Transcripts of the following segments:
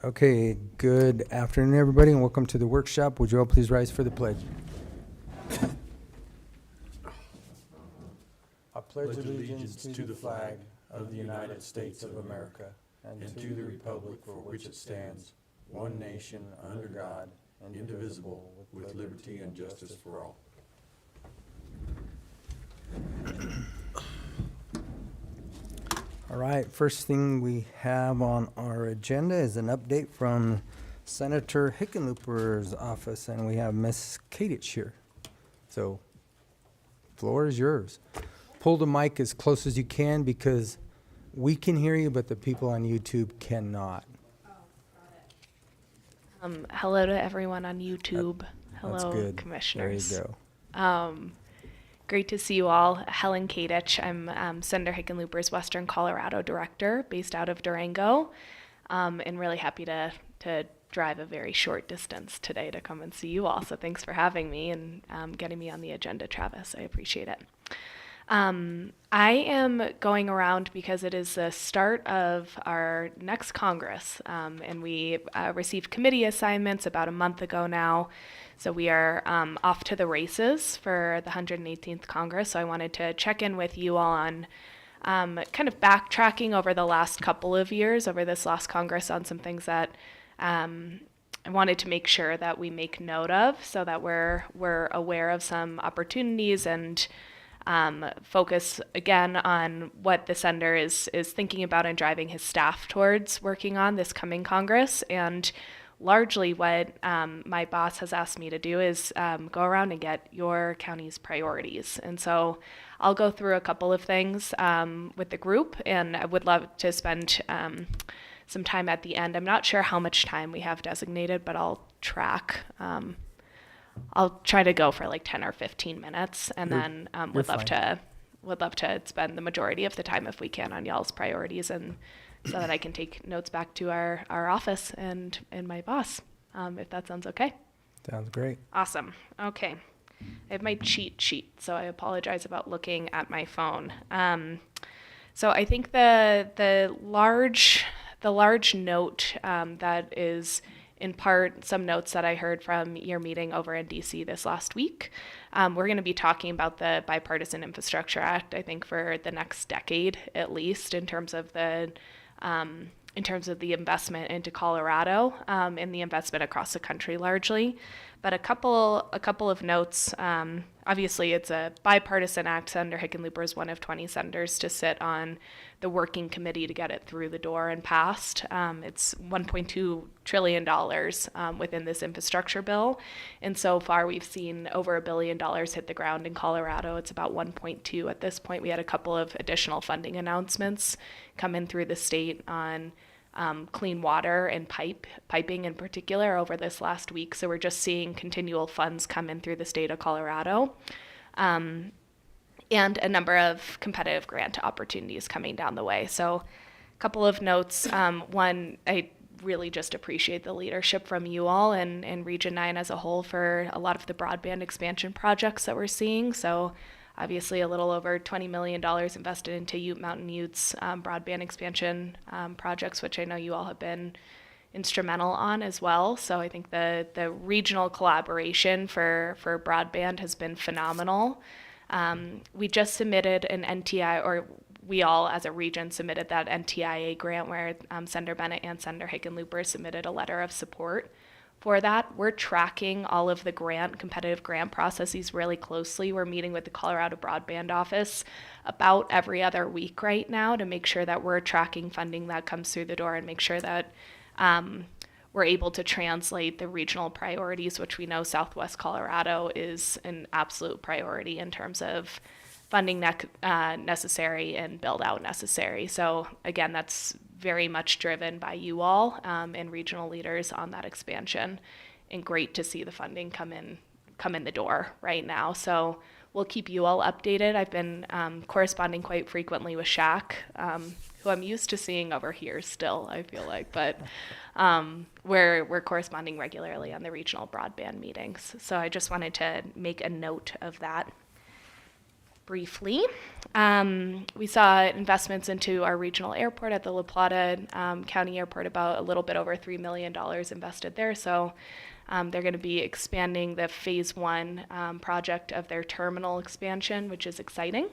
Okay, good afternoon, everybody, and welcome to the workshop. Would you all please rise for the pledge? I pledge allegiance to the flag of the United States of America and to the republic for which it stands, one nation, under God, indivisible, with liberty and justice for all. All right, first thing we have on our agenda is an update from Senator Hickenlooper's office, and we have Miss Katich here. So, floor is yours. Pull the mic as close as you can because we can hear you, but the people on YouTube cannot. Hello to everyone on YouTube. That's Hello, good. commissioners. There you go. Great to see you all. Helen Katich. I'm Senator Hickenlooper's Western Colorado Director based out of Durango, and really happy to drive a very short distance today to come and see you all. So thanks for having me and getting me on the agenda, Travis. I appreciate it. I am going around because it is the start of our next Congress, and we received committee assignments about a month ago now. So we are off to the races for the 118th Congress. So I wanted to check in with you all on kind of backtracking over the last couple of years, over this last Congress, on some things that I wanted to make sure that we make note of so that we're aware of some opportunities and focus again on what the senator is thinking about and driving his staff towards working on this coming Congress. And largely what my boss has asked me to do is go around and get your county's priorities. And so I'll go through a couple of things with the group, and I would love to spend some time at the end. I'm not sure how much time we have designated, but I'll track. I'll try to go for like 10 or 15 minutes, and then would love to spend the majority of the time, if we can, on y'all's priorities, and so that I can take notes back to our office and my boss, if that sounds okay. Sounds great. Awesome. Okay. I have my cheat sheet, so I apologize about looking at my phone. So I think the large note that is in part some notes that I heard from your meeting over in DC this last week. We're going to be talking about the Bipartisan Infrastructure Act, I think, for the next decade at least, in terms of the investment into Colorado and the investment across the country largely. But a couple of notes. Obviously, it's a bipartisan act. Senator Hickenlooper is one of 20 senators to sit on the working committee to get it through the door and passed. It's $1.2 trillion within this infrastructure bill. And so far, we've seen over $1 billion hit the ground in Colorado. It's about 1.2 at this point. We had a couple of additional funding announcements come in through the state on clean water and piping in particular over this last week. So we're just seeing continual funds come in through the state of Colorado. And a number of competitive grant opportunities coming down the way. So a couple of notes. One, I really just appreciate the leadership from you all and Region 9 as a whole for a lot of the broadband expansion projects that we're seeing. So obviously a little over $20 million invested into Ute Mountain Utes broadband expansion projects, which I know you all have been instrumental on as well. So I think the regional collaboration for broadband has been phenomenal. We just submitted an NTI, or we all as a region submitted that NTIA grant where Senator Bennett and Senator Hickenlooper submitted a letter of support for that. We're tracking all of the competitive grant processes really closely. We're meeting with the Colorado Broadband Office about every other week right now to make sure that we're tracking funding that comes through the door and make sure that we're able to translate the regional priorities, which we know Southwest Colorado is an absolute priority in terms of funding necessary and build out necessary. So again, that's very much driven by you all and regional leaders on that expansion, and great to see the funding come in the door right now. So we'll keep you all updated. I've been corresponding quite frequently with Shak, who I'm used to seeing over here still, I feel like, but we're corresponding regularly on the regional broadband meetings. So I just wanted to make a note of that. briefly. We saw investments into our regional airport at the La Plata County Airport, about a little bit over $3 million invested there. So they're going to be expanding the phase 1 project of their terminal expansion, which is exciting.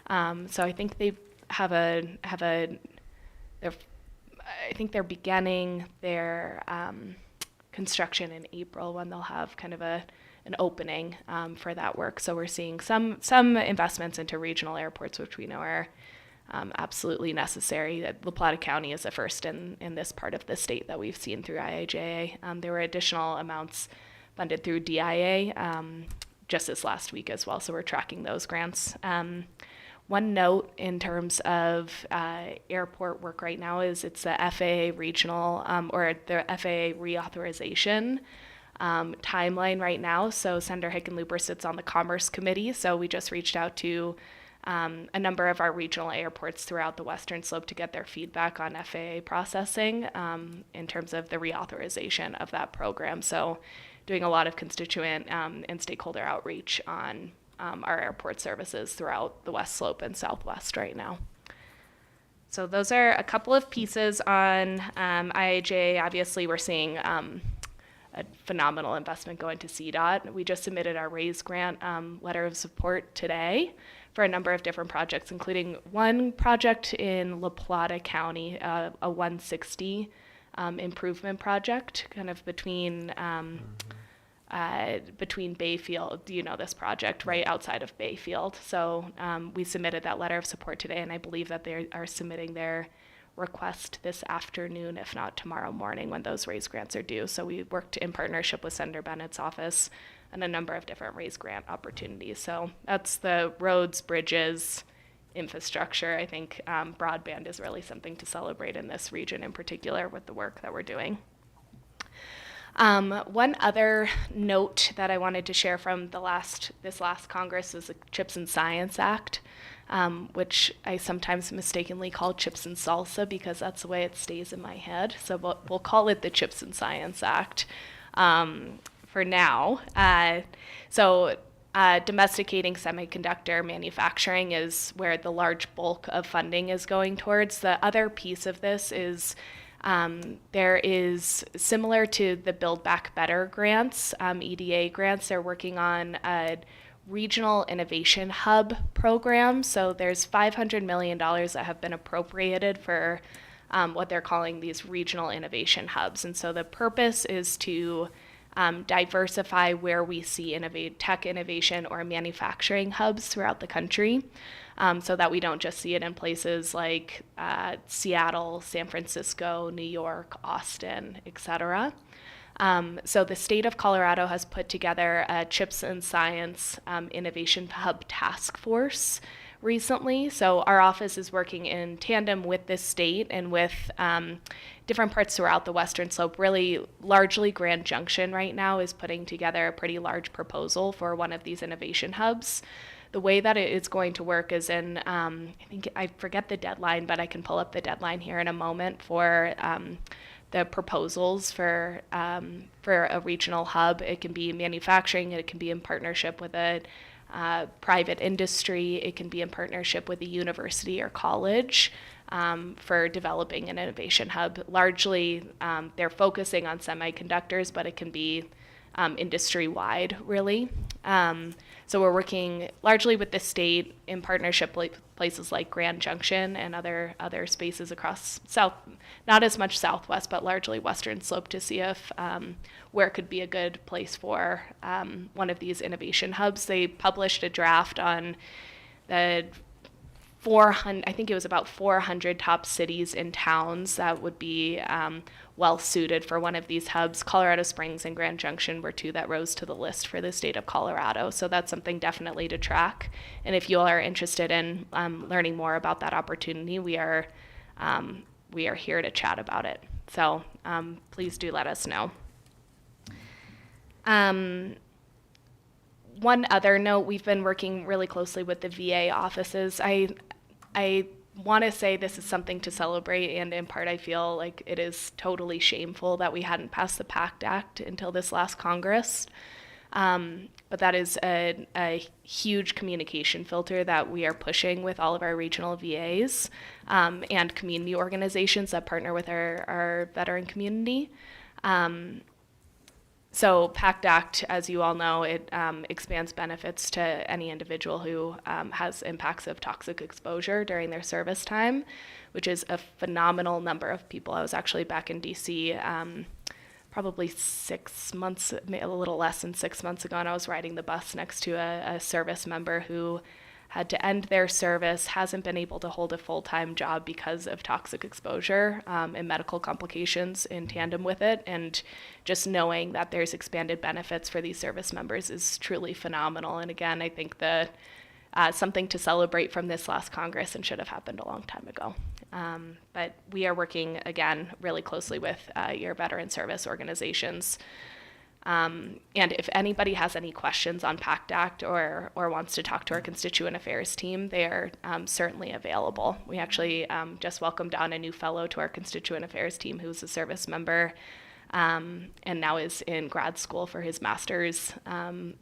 So I think they I think they're beginning their construction in April, when they'll have kind of an opening for that work. So we're seeing some investments into regional airports, which we know are absolutely necessary. La Plata County is the first in this part of the state that we've seen through IIJA. There were additional amounts funded through DIA just this last week as well, so we're tracking those grants. One note in terms of airport work right now is it's the FAA regional or the FAA reauthorization timeline right now. So Senator Hickenlooper sits on the Commerce Committee, so we just reached out to a number of our regional airports throughout the Western Slope to get their feedback on FAA processing in terms of the reauthorization of that program. So doing a lot of constituent and stakeholder outreach on our airport services throughout the West Slope and Southwest right now. So those are a couple of pieces on IIJA. Obviously, we're seeing a phenomenal investment going to CDOT. We just submitted our RAISE grant letter of support today for a number of different projects, including one project in La Plata County, a 160 improvement project, kind of between Bayfield, you know this project, right outside of Bayfield. So we submitted that letter of support today, and I believe that they are submitting their request this afternoon, if not tomorrow morning, when those RAISE grants are due. So we worked in partnership with Senator Bennett's office on a number of different RAISE grant opportunities. So that's the roads, bridges, infrastructure. I think broadband is really something to celebrate in this region in particular with the work that we're doing. One other note that I wanted to share from this last Congress is the CHIPS and Science Act, which I sometimes mistakenly call chips and salsa because that's the way it stays in my head. So we'll call it the CHIPS and Science Act for now. Domesticating semiconductor manufacturing is where the large bulk of funding is going towards. The other piece of this is there is, similar to the Build Back Better grants, EDA grants, they're working on a regional innovation hub program. So there's $500 million that have been appropriated for what they're calling these regional innovation hubs. And so the purpose is to diversify where we see tech innovation or manufacturing hubs throughout the country, so that we don't just see it in places like Seattle, San Francisco, New York, Austin, etc. So the state of Colorado has put together a CHIPS and Science Innovation Hub Task Force recently. So our office is working in tandem with this state and with different parts throughout the Western Slope. Really, largely Grand Junction right now is putting together a pretty large proposal for one of these innovation hubs. The way that it is going to work is in, I forget the deadline, but I can pull up the deadline here in a moment for the proposals for a regional hub. It can be manufacturing, it can be in partnership with a private industry, it can be in partnership with a university or college for developing an innovation hub. Largely, they're focusing on semiconductors, but it can be industry-wide, really. So we're working largely with the state in partnership with places like Grand Junction and other spaces across South, not as much Southwest, but largely Western Slope, to see if where could be a good place for one of these innovation hubs. They published a draft on the 400, I think it was about 400 top cities and towns that would be well suited for one of these hubs. Colorado Springs and Grand Junction were two that rose to the list for the state of Colorado. So that's something definitely to track. And if you all are interested in learning more about that opportunity, we are here to chat about it. So please do let us know. One other note, we've been working really closely with the VA offices. I want to say this is something to celebrate, and in part I feel like it is totally shameful that we hadn't passed the PACT Act until this last Congress. But that is a huge communication filter that we are pushing with all of our regional VAs and community organizations that partner with our veteran community. So PACT Act, as you all know, it expands benefits to any individual who has impacts of toxic exposure during their service time, which is a phenomenal number of people. I was actually back in DC probably 6 months, a little less than 6 months ago, and I was riding the bus next to a service member who had to end their service, hasn't been able to hold a full-time job because of toxic exposure and medical complications in tandem with it. And just knowing that there's expanded benefits for these service members is truly phenomenal. And again, I think something to celebrate from this last Congress and should have happened a long time ago. But we are working, again, really closely with your veteran service organizations. And if anybody has any questions on PACT Act or wants to talk to our Constituent Affairs team, they are certainly available. We actually just welcomed on a new fellow to our Constituent Affairs team who's a service member and now is in grad school for his master's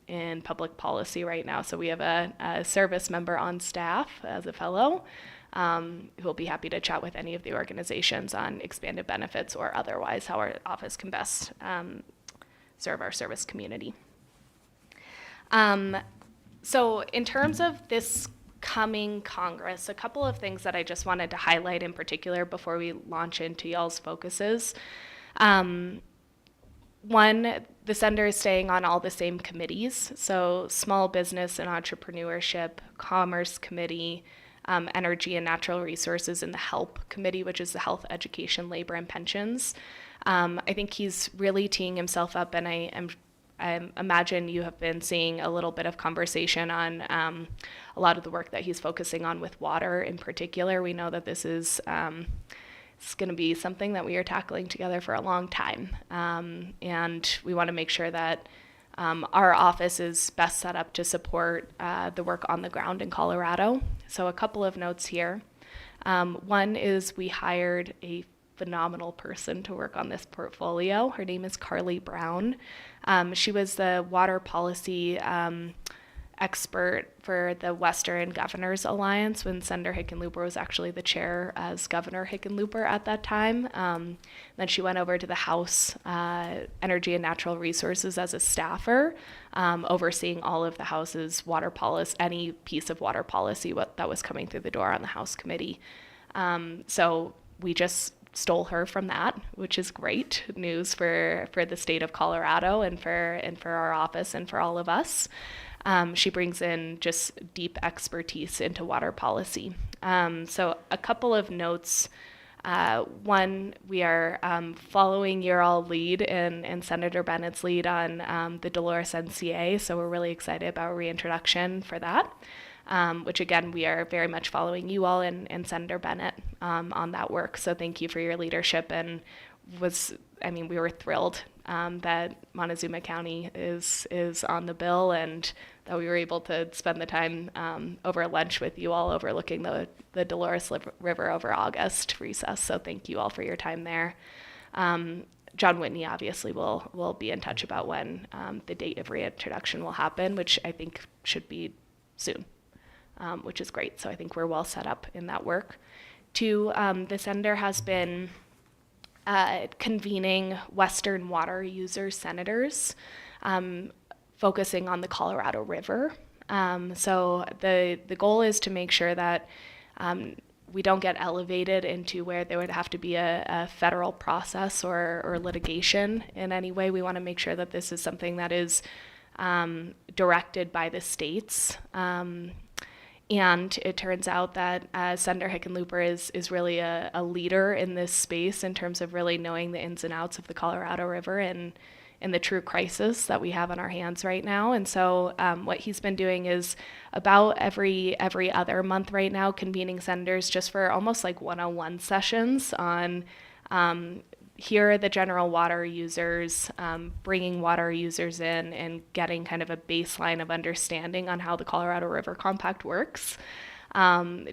in public policy right now. So we have a service member on staff as a fellow who will be happy to chat with any of the organizations on expanded benefits or otherwise how our office can best serve our service community. So in terms of this coming Congress, a couple of things that I just wanted to highlight in particular before we launch into y'all's focuses. One, the Senator is staying on all the same committees, so Small Business and Entrepreneurship, Commerce Committee, Energy and Natural Resources, and the HELP Committee, which is the Health, Education, Labor, and Pensions. I think he's really teeing himself up, and I imagine you have been seeing a little bit of conversation on a lot of the work that he's focusing on with water in particular. We know that this is it's going to be something that we are tackling together for a long time, and we want to make sure that our office is best set up to support the work on the ground in Colorado. So a couple of notes here. One is we hired a phenomenal person to work on this portfolio. Her name is Carly Brown. She was the water policy expert for the Western Governors Alliance when Senator Hickenlooper was actually the chair as Governor Hickenlooper at that time. Then she went over to the House Energy and Natural Resources as a staffer, overseeing all of the House's water policy, any piece of water policy that was coming through the door on the House committee. So we just stole her from that, which is great news for the state of Colorado and for our office and for all of us. She brings in just deep expertise into water policy. So a couple of notes. One, we are following your all lead and Senator Bennett's lead on the Dolores NCA, so we're really excited about a reintroduction for that. Which again, we are very much following you all and Senator Bennett on that work. So thank you for your leadership, and we were thrilled that Montezuma County is on the bill, and that we were able to spend the time over lunch with you all overlooking the Dolores River over August recess. So thank you all for your time there. John Whitney obviously will be in touch about when the date of reintroduction will happen, which I think should be soon. Which is great. So I think we're well set up in that work. Two, the Senator has been convening Western water user senators, focusing on the Colorado River. So the goal is to make sure that we don't get elevated into where there would have to be a federal process or litigation in any way. We want to make sure that this is something that is directed by the states. And it turns out that Senator Hickenlooper is really a leader in this space in terms of really knowing the ins and outs of the Colorado River and the true crisis that we have on our hands right now. And so what he's been doing is about every other month right now, convening senators just for almost like one-on-one sessions on here are the general water users, bringing water users in and getting kind of a baseline of understanding on how the Colorado River Compact works,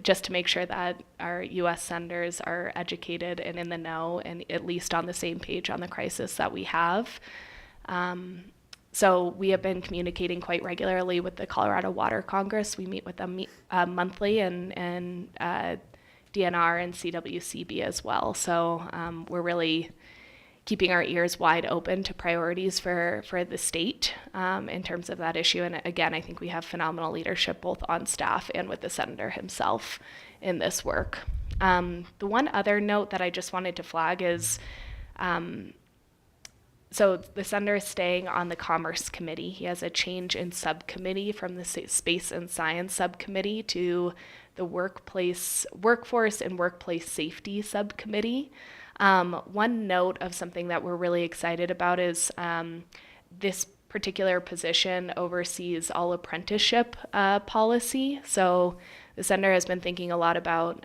just to make sure that our U.S. senators are educated and in the know and at least on the same page on the crisis that we have. So we have been communicating quite regularly with the Colorado Water Congress. We meet with them monthly, and DNR and CWCB as well. So we're really keeping our ears wide open to priorities for the state in terms of that issue. And again, I think we have phenomenal leadership both on staff and with the senator himself in this work. The one other note that I just wanted to flag is, so the senator is staying on the Commerce Committee. He has a change in subcommittee from the Space and Science Subcommittee to the Workforce and Workplace Safety Subcommittee. One note of something that we're really excited about is this particular position oversees all apprenticeship policy. So the senator has been thinking a lot about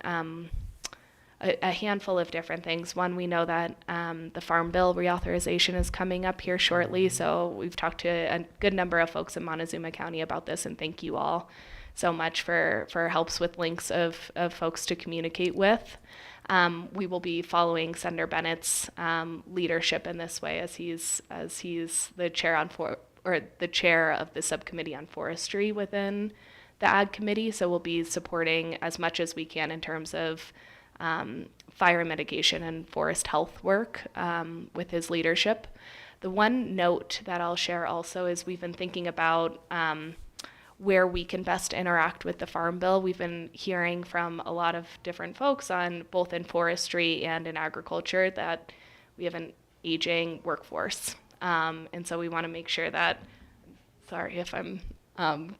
a handful of different things. One, we know that the Farm Bill reauthorization is coming up here shortly, so we've talked to a good number of folks in Montezuma County about this, and thank you all so much for helps with links of folks to communicate with. We will be following Senator Bennett's leadership in this way, as he's the chair the chair of the subcommittee on forestry within the Ag Committee. So we'll be supporting as much as we can in terms of fire mitigation and forest health work with his leadership. The one note that I'll share also is we've been thinking about where we can best interact with the Farm Bill. We've been hearing from a lot of different folks on both in forestry and in agriculture that we have an aging workforce. And so we want to make sure that, sorry if I'm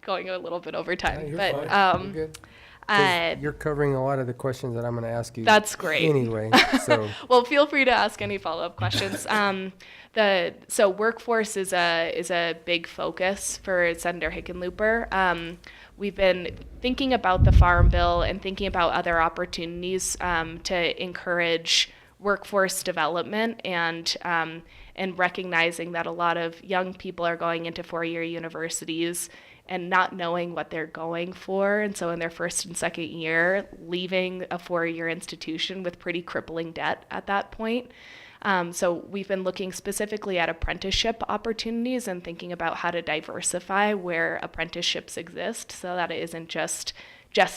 going a little bit over time, You're but fine. You're good. 'Cause you're covering a lot of the questions that I'm going to ask you. That's great. Anyway, so well, feel free to ask any follow-up questions. So workforce is a big focus for Senator Hickenlooper. We've been thinking about the Farm Bill and thinking about other opportunities to encourage workforce development and recognizing that a lot of young people are going into four-year universities and not knowing what they're going for. And so in their first and second year, leaving a four-year institution with pretty crippling debt at that point. So we've been looking specifically at apprenticeship opportunities and thinking about how to diversify where apprenticeships exist so that it isn't just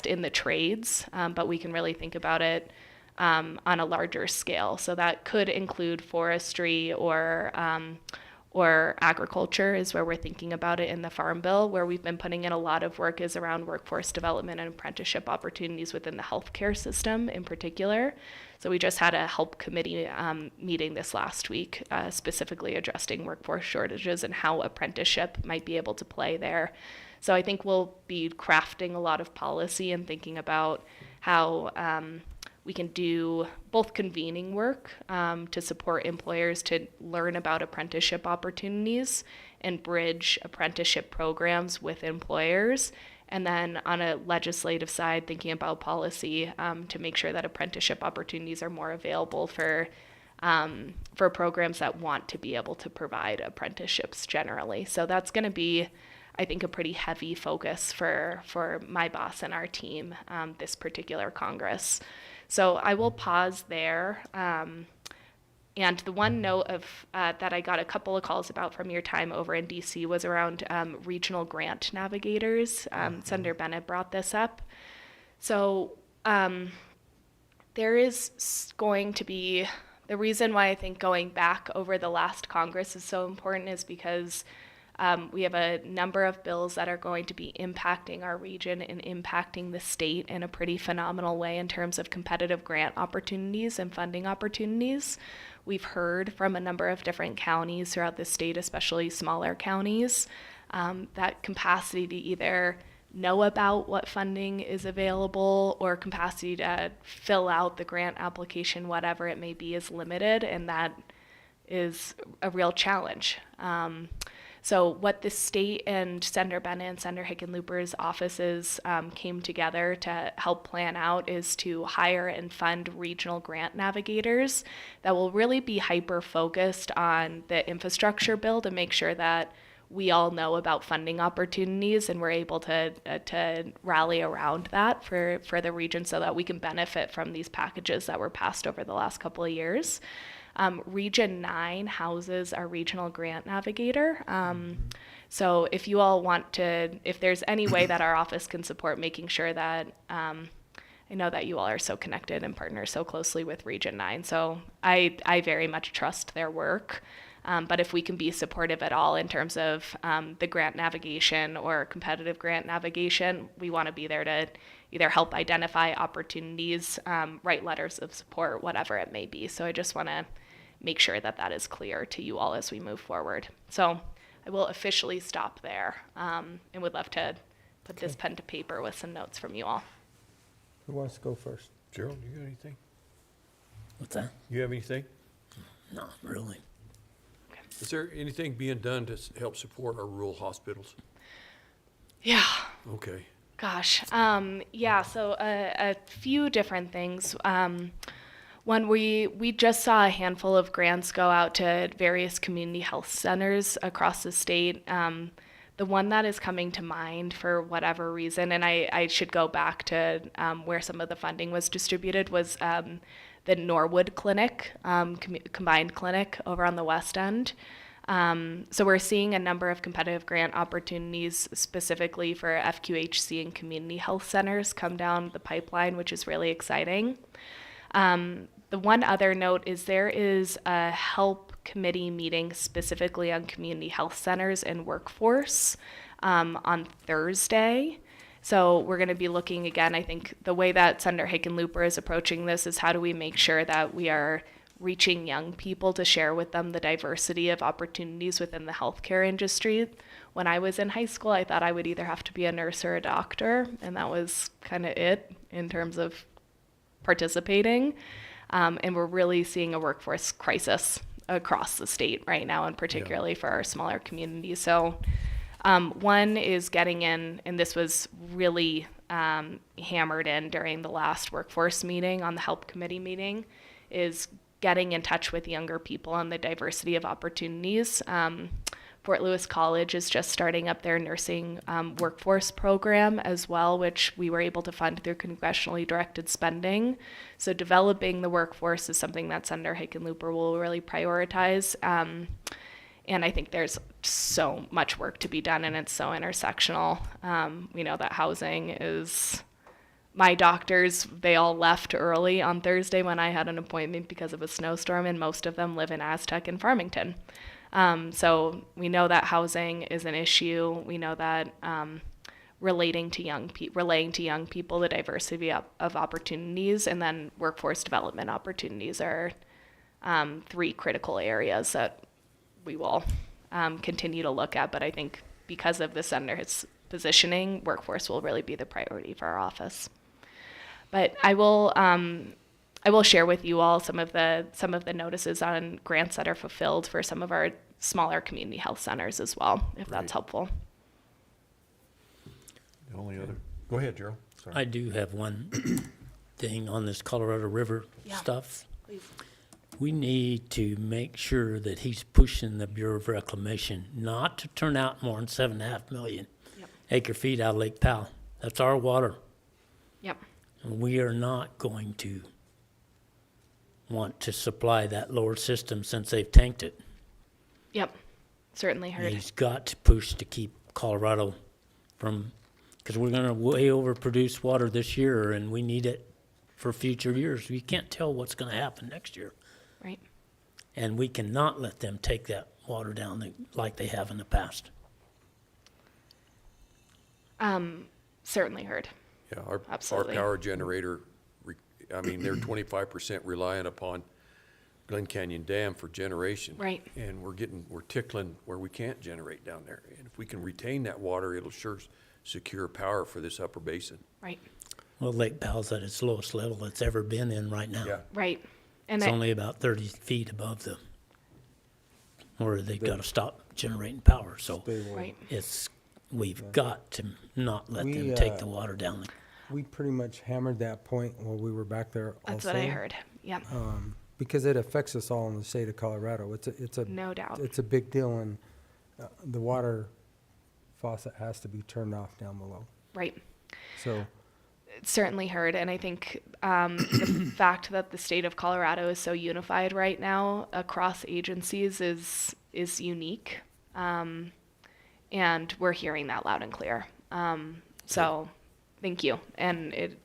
in the trades, but we can really think about it on a larger scale. So that could include forestry or agriculture is where we're thinking about it in the Farm Bill. Where we've been putting in a lot of work is around workforce development and apprenticeship opportunities within the healthcare system in particular. So we just had a help committee meeting this last week, specifically addressing workforce shortages and how apprenticeship might be able to play there. So I think we'll be crafting a lot of policy and thinking about how we can do both convening work to support employers to learn about apprenticeship opportunities and bridge apprenticeship programs with employers. And then on a legislative side, thinking about policy to make sure that apprenticeship opportunities are more available for programs that want to be able to provide apprenticeships generally. So that's going to be, I think, a pretty heavy focus for my boss and our team this particular Congress. So I will pause there. And the one note of that I got a couple of calls about from your time over in DC was around regional grant navigators. Senator Bennett brought this up. So there is going to be, the reason why I think going back over the last Congress is so important is because we have a number of bills that are going to be impacting our region and impacting the state in a pretty phenomenal way in terms of competitive grant opportunities and funding opportunities. We've heard from a number of different counties throughout the state, especially smaller counties, that capacity to either know about what funding is available or capacity to fill out the grant application, whatever it may be, is limited, and that is a real challenge. So what the state and Senator Bennett and Senator Hickenlooper's offices came together to help plan out is to hire and fund regional grant navigators that will really be hyper-focused on the infrastructure bill to make sure that we all know about funding opportunities, and we're able to rally around that for the region so that we can benefit from these packages that were passed over the last couple of years. Region 9 houses our regional grant navigator. So if you all want to, if there's any way that our office can support making sure that, I know that you all are so connected and partner so closely with Region 9. So I very much trust their work. But if we can be supportive at all in terms of the grant navigation or competitive grant navigation, we want to be there to either help identify opportunities, write letters of support, whatever it may be. So I just want to make sure that that is clear to you all as we move forward. So I will officially stop there, and would love to put this pen to paper with some notes from you all. Who wants to go first? Gerald, you got anything? What's that? You have anything? Not really. Is there anything being done to help support our rural hospitals? Yeah. Okay. Gosh, yeah, so a few different things. One, we just saw a handful of grants go out to various community health centers across the state. The one that is coming to mind for whatever reason, and I should go back to where some of the funding was distributed, was the Norwood Clinic, combined clinic over on the West End. So we're seeing a number of competitive grant opportunities specifically for FQHC and community health centers come down the pipeline, which is really exciting. The one other note is there is a help committee meeting specifically on community health centers and workforce on Thursday. So we're going to be looking again, I think the way that Senator Hickenlooper is approaching this is how do we make sure that we are reaching young people to share with them the diversity of opportunities within the healthcare industry. When I was in high school, I thought I would either have to be a nurse or a doctor, and that was kind of it in terms of participating. And we're really seeing a workforce crisis across the state right now, and particularly for our smaller communities. So one is getting in, and this was really hammered in during the last workforce meeting on the help committee meeting, is getting in touch with younger people on the diversity of opportunities. Fort Lewis College is just starting up their nursing workforce program as well, which we were able to fund through congressionally directed spending. So developing the workforce is something that Senator Hickenlooper will really prioritize. And I think there's so much work to be done, and it's so intersectional. We know that housing is, my doctors, they all left early on Thursday when I had an appointment because of a snowstorm, and most of them live in Aztec and Farmington. So we know that housing is an issue. We know that relaying to young people the diversity of opportunities, and then workforce development opportunities are three critical areas that we will continue to look at. But I think because of the senator's positioning, workforce will really be the priority for our office. But I will share with you all some of the notices on grants that are fulfilled for some of our smaller community health centers as well, if that's helpful. The only other, go ahead, Gerald. Sorry. I do have one thing on this Colorado River stuff. Please. We need to make sure that he's pushing the Bureau of Reclamation not to turn out more than 7.5 million acre feet out of Lake Powell. That's our water. Yep. And we are not going to want to supply that lower system since they've tanked it. Yep. Certainly heard. He's got to push to keep Colorado from, because we're going to way overproduce water this year, and we need it for future years. We can't tell what's going to happen next year. Right. And we cannot let them take that water down like they have in the past. Certainly heard. Yeah, our Absolutely. power generator, they're 25% reliant upon Glen Canyon Dam for generation. Right. And we're tickling where we can't generate down there. And if we can retain that water, it'll sure secure power for this upper basin. Right. Well, Lake Powell's at its lowest level it's ever been in right now. Yeah. Right. And It's only about 30 feet above where they've got to stop generating power. So right. we've got to not let them We, take the water down. We pretty much hammered that point while we were back there also. That's what I heard. Yeah. Because it affects us all in the state of Colorado. It's a No doubt. It's a big deal, and the water faucet has to be turned off down below. Right. So, It's certainly heard, and I think the fact that the state of Colorado is so unified right now across agencies is unique, and we're hearing that loud and clear. So, thank you, and it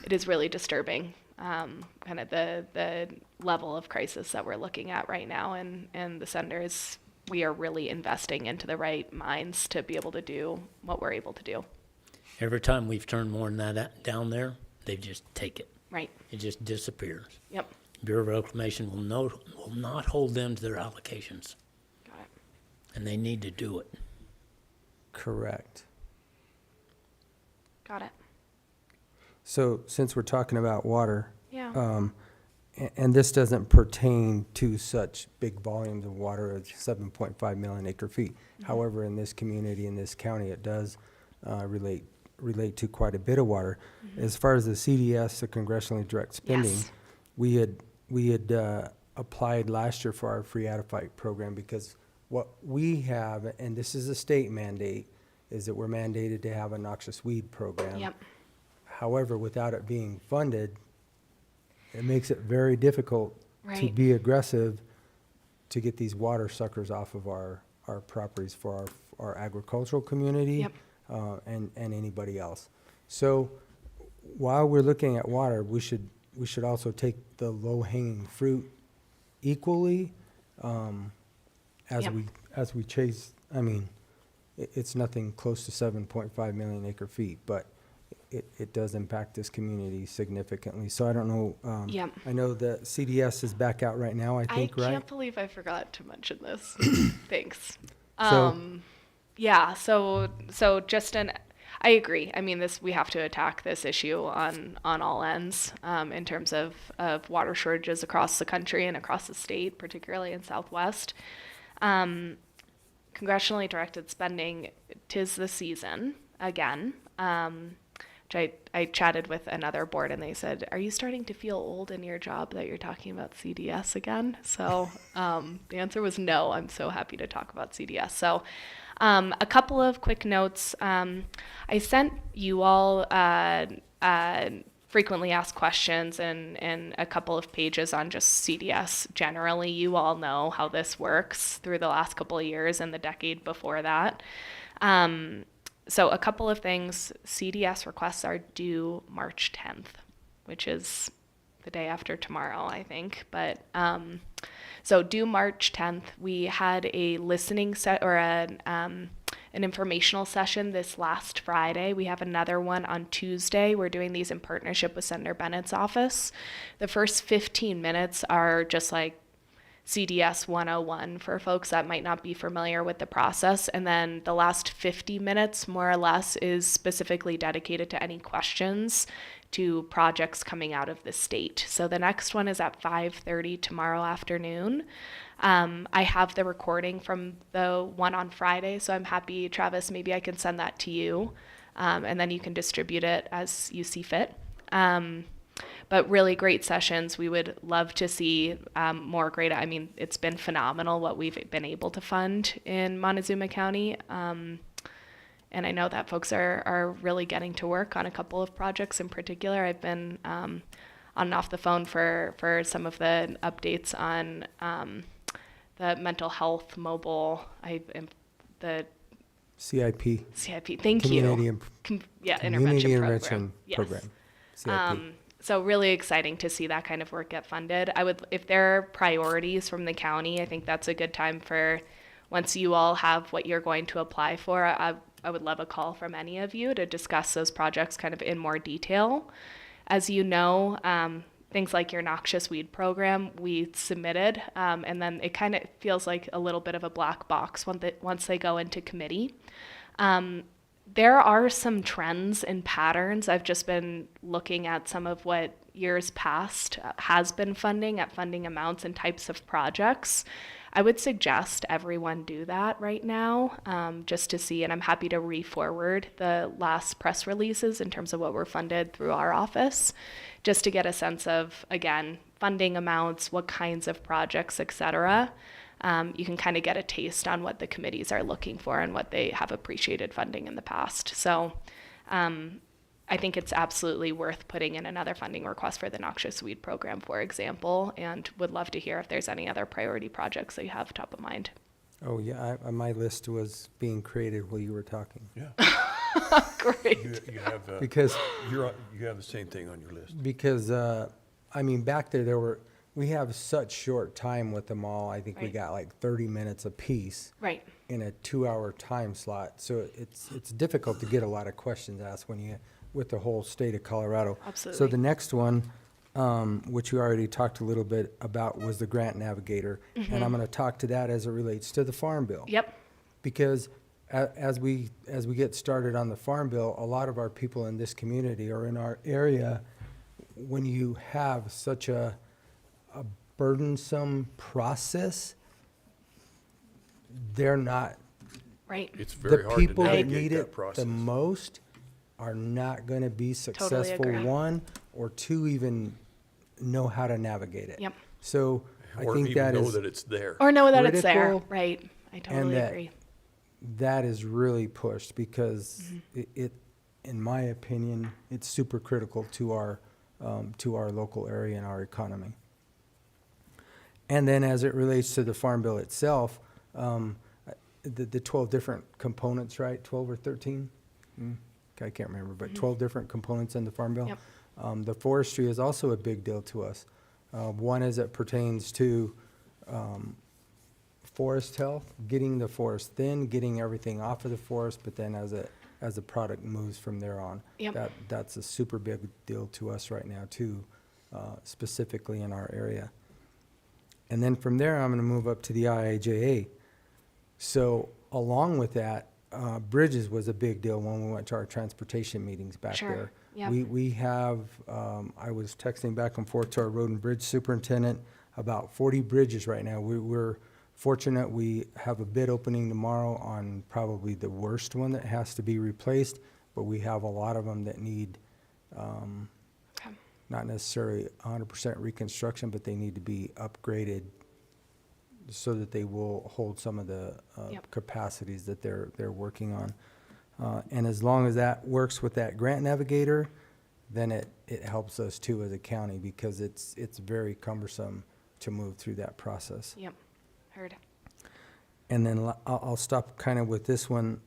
is really disturbing, kind of the level of crisis that we're looking at right now, and the senders. We are really investing into the right minds to be able to do what we're able to do. Every time we've turned more than that down there, they just take it. Right. It just disappears. Yep. Bureau of Reclamation will not hold them to their allocations, Got it. and they need to do it. correct. Got it. So since we're talking about water, Yeah. and this doesn't pertain to such big volumes of water as 7.5 million acre feet. However, in this community, in this county, it does relate to quite a bit of water. As far as the CDS, the congressionally direct spending, Yes. we had applied last year for our free Adafite program because what we have, and this is a state mandate, is that we're mandated to have a noxious weed program. Yep. However, without it being funded, it makes it very difficult to Right. be aggressive to get these water suckers off of our properties for our agricultural community. Yep. And anybody else. So while we're looking at water, we should also take the low-hanging fruit equally, Yep. as we chase. I mean, it's nothing close to 7.5 million acre feet, but it does impact this community significantly. So I don't know. Yep. I know the CDS is back out right now, I think, I right? can't believe I forgot to mention this. Thanks. So- Yeah, so I agree. I mean, we have to attack this issue on all ends, in terms of water shortages across the country and across the state, particularly in Southwest. Congressionally directed spending, 'tis the season again. Which I chatted with another board and they said, "Are you starting to feel old in your job that you're talking about CDS again?" So the answer was no. I'm so happy to talk about CDS. So a couple of quick notes. I sent you all frequently asked questions and a couple of pages on just CDS generally. You all know how this works through the last couple of years and the decade before that. So a couple of things. CDS requests are due March 10th, which is the day after tomorrow, I think. But so due March 10th, we had a listening set or an informational session this last Friday. We have another one on Tuesday. We're doing these in partnership with Senator Bennett's office. The first 15 minutes are just like CDS 101 for folks that might not be familiar with the process. And then the last 50 minutes, more or less, is specifically dedicated to any questions to projects coming out of the state. So the next one is at 5:30 tomorrow afternoon. I have the recording from the one on Friday, so I'm happy, Travis, maybe I can send that to you, and then you can distribute it as you see fit. But really great sessions. We would love to see more great. I mean, it's been phenomenal what we've been able to fund in Montezuma County. And I know that folks are really getting to work on a couple of projects in particular. I've been on and off the phone for some of the updates on the mental health mobile. The CIP. CIP. Thank Community you. Community Intervention Enrichment Yes. Program. CIP. So really exciting to see that kind of work get funded. If there are priorities from the county, I think that's a good time for, once you all have what you're going to apply for, I would love a call from any of you to discuss those projects kind of in more detail. As you know, things like your noxious weed program, we submitted, and then it kind of feels like a little bit of a black box once they go into committee. There are some trends and patterns. I've just been looking at some of what years past has been funding at funding amounts and types of projects. I would suggest everyone do that right now, just to see, and I'm happy to re-forward the last press releases in terms of what were funded through our office, just to get a sense of, again, funding amounts, what kinds of projects, et cetera, you can kind of get a taste on what the committees are looking for and what they have appreciated funding in the past. So I think it's absolutely worth putting in another funding request for the noxious weed program, for example, and would love to hear if there's any other priority projects that you have top of mind. Oh, yeah, my list was being created while you were talking. Yeah. Great. You have, Because, you have the same thing on your list. because, I mean, back there we have such short time with them all. I think we Right. got like 30 minutes apiece Right. in a 2-hour time slot. So it's difficult to get a lot of questions asked with the whole state of Colorado. Absolutely. So the next one, which we already talked a little bit about, was the grant navigator. And I'm going to talk to that as it relates to the Farm Bill. Yep. Because as we get started on the Farm Bill, a lot of our people in this community or in our area, when you have such a burdensome process, they're not, Right. It's the very hard to people that navigate need that it process. the most are not going to be successful, agree. one, or two, even know how to navigate it. Yep. So I Or think even that know is, that it's there. Or know that it's there. Critical, Right. I totally that- agree. that is really pushed because Mm-hmm. it, in my opinion, it's super critical to our local area and our economy. And then as it relates to the Farm Bill itself, the 12 different components, right? 12 or 13? I can't remember, but 12 different components in the Farm Bill. Yep. The forestry is also a big deal to us. One as it pertains to forest health, getting the forest thin, getting everything off of the forest, but then as the product moves from there on. Yep. That's a super big deal to us right now too, specifically in our area. And then from there, I'm going to move up to the IIJA. So along with that, bridges was a big deal when we went to our transportation meetings back Sure. there. Yep. We have, I was texting back and forth to our road and bridge superintendent, about 40 bridges right now. We're fortunate, we have a bid opening tomorrow on probably the worst one that has to be replaced, but we have a lot of them that need, Okay. not necessarily 100% reconstruction, but they need to be upgraded so that they will hold some of the Yep. capacities that they're working on. And as long as that works with that grant navigator, then it helps us too as a county because it's very cumbersome to move through that process. Yep. Heard. And then I'll stop kind of with this one,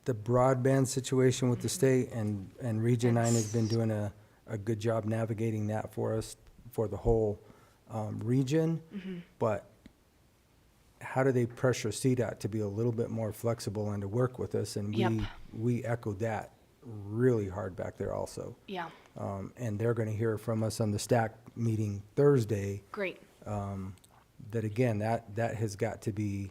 the broadband situation with the state and Region 9 has been doing a good job navigating that for us, for the whole region. But how do they pressure CDOT to be a little bit more flexible and to work with us? And Yep. we echoed that really hard back there also. Yeah. And they're going to hear from us on the STAC meeting Thursday, Great. that again, that has got to be,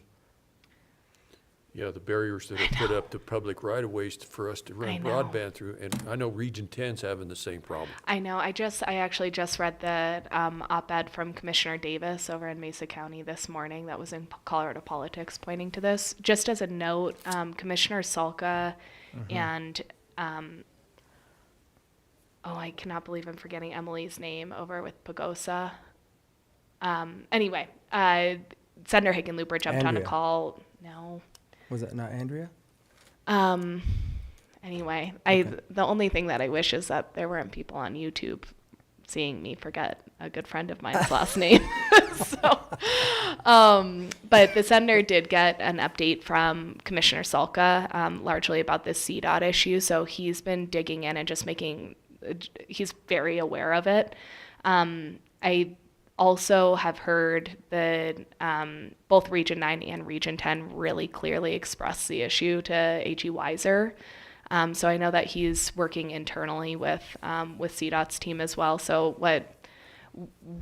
Yeah, the barriers that are put up to public right-of-ways for us to I run know. broadband through, and I know Region 10's having the same problem. I know. I actually just read the op-ed from Commissioner Davis over in Mesa County this morning that was in Colorado Politics pointing to this. Just as a note, Commissioner Salka and, I cannot believe I'm forgetting Emily's name over with Pagosa. Anyway, Senator Hickenlooper jumped on a Andrea. call. No. was that not Andrea? Anyway, Okay. the only thing that I wish is that there weren't people on YouTube seeing me forget a good friend of mine's last name. So, but the senator did get an update from Commissioner Salka, largely about this CDOT issue. So he's been digging in and just he's very aware of it. I also have heard that both Region 9 and Region 10 really clearly express the issue to AG Weiser. So I know that he's working internally with CDOT's team as well. So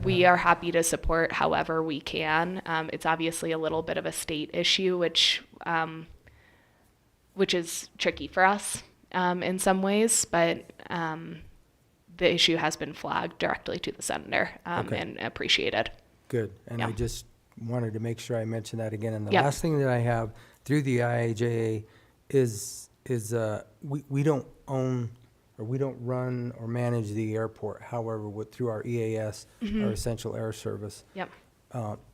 we are happy to support however we can. It's obviously a little bit of a state issue, which is tricky for us in some ways, but the issue has been flagged directly to the senator Okay. and appreciated. Good, and I Yeah. just wanted to make sure I mentioned that again. And the Yep. last thing that I have through the IIJA is we don't own or we don't run or manage the airport. However, through our EAS, our Essential Air Service, Yep.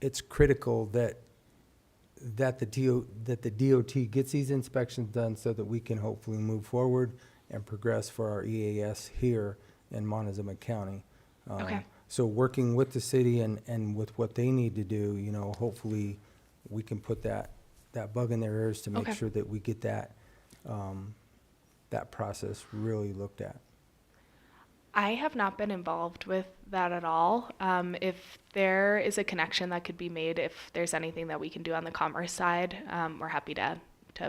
it's critical that the DOT gets these inspections done so that we can hopefully move forward and progress for our EAS here in Montezuma County. Okay. So working with the city and with what they need to do, you know, hopefully we can put that bug in their ears to make Okay. sure that we get that process really looked at. I have not been involved with that at all. If there is a connection that could be made, if there's anything that we can do on the commerce side, we're happy to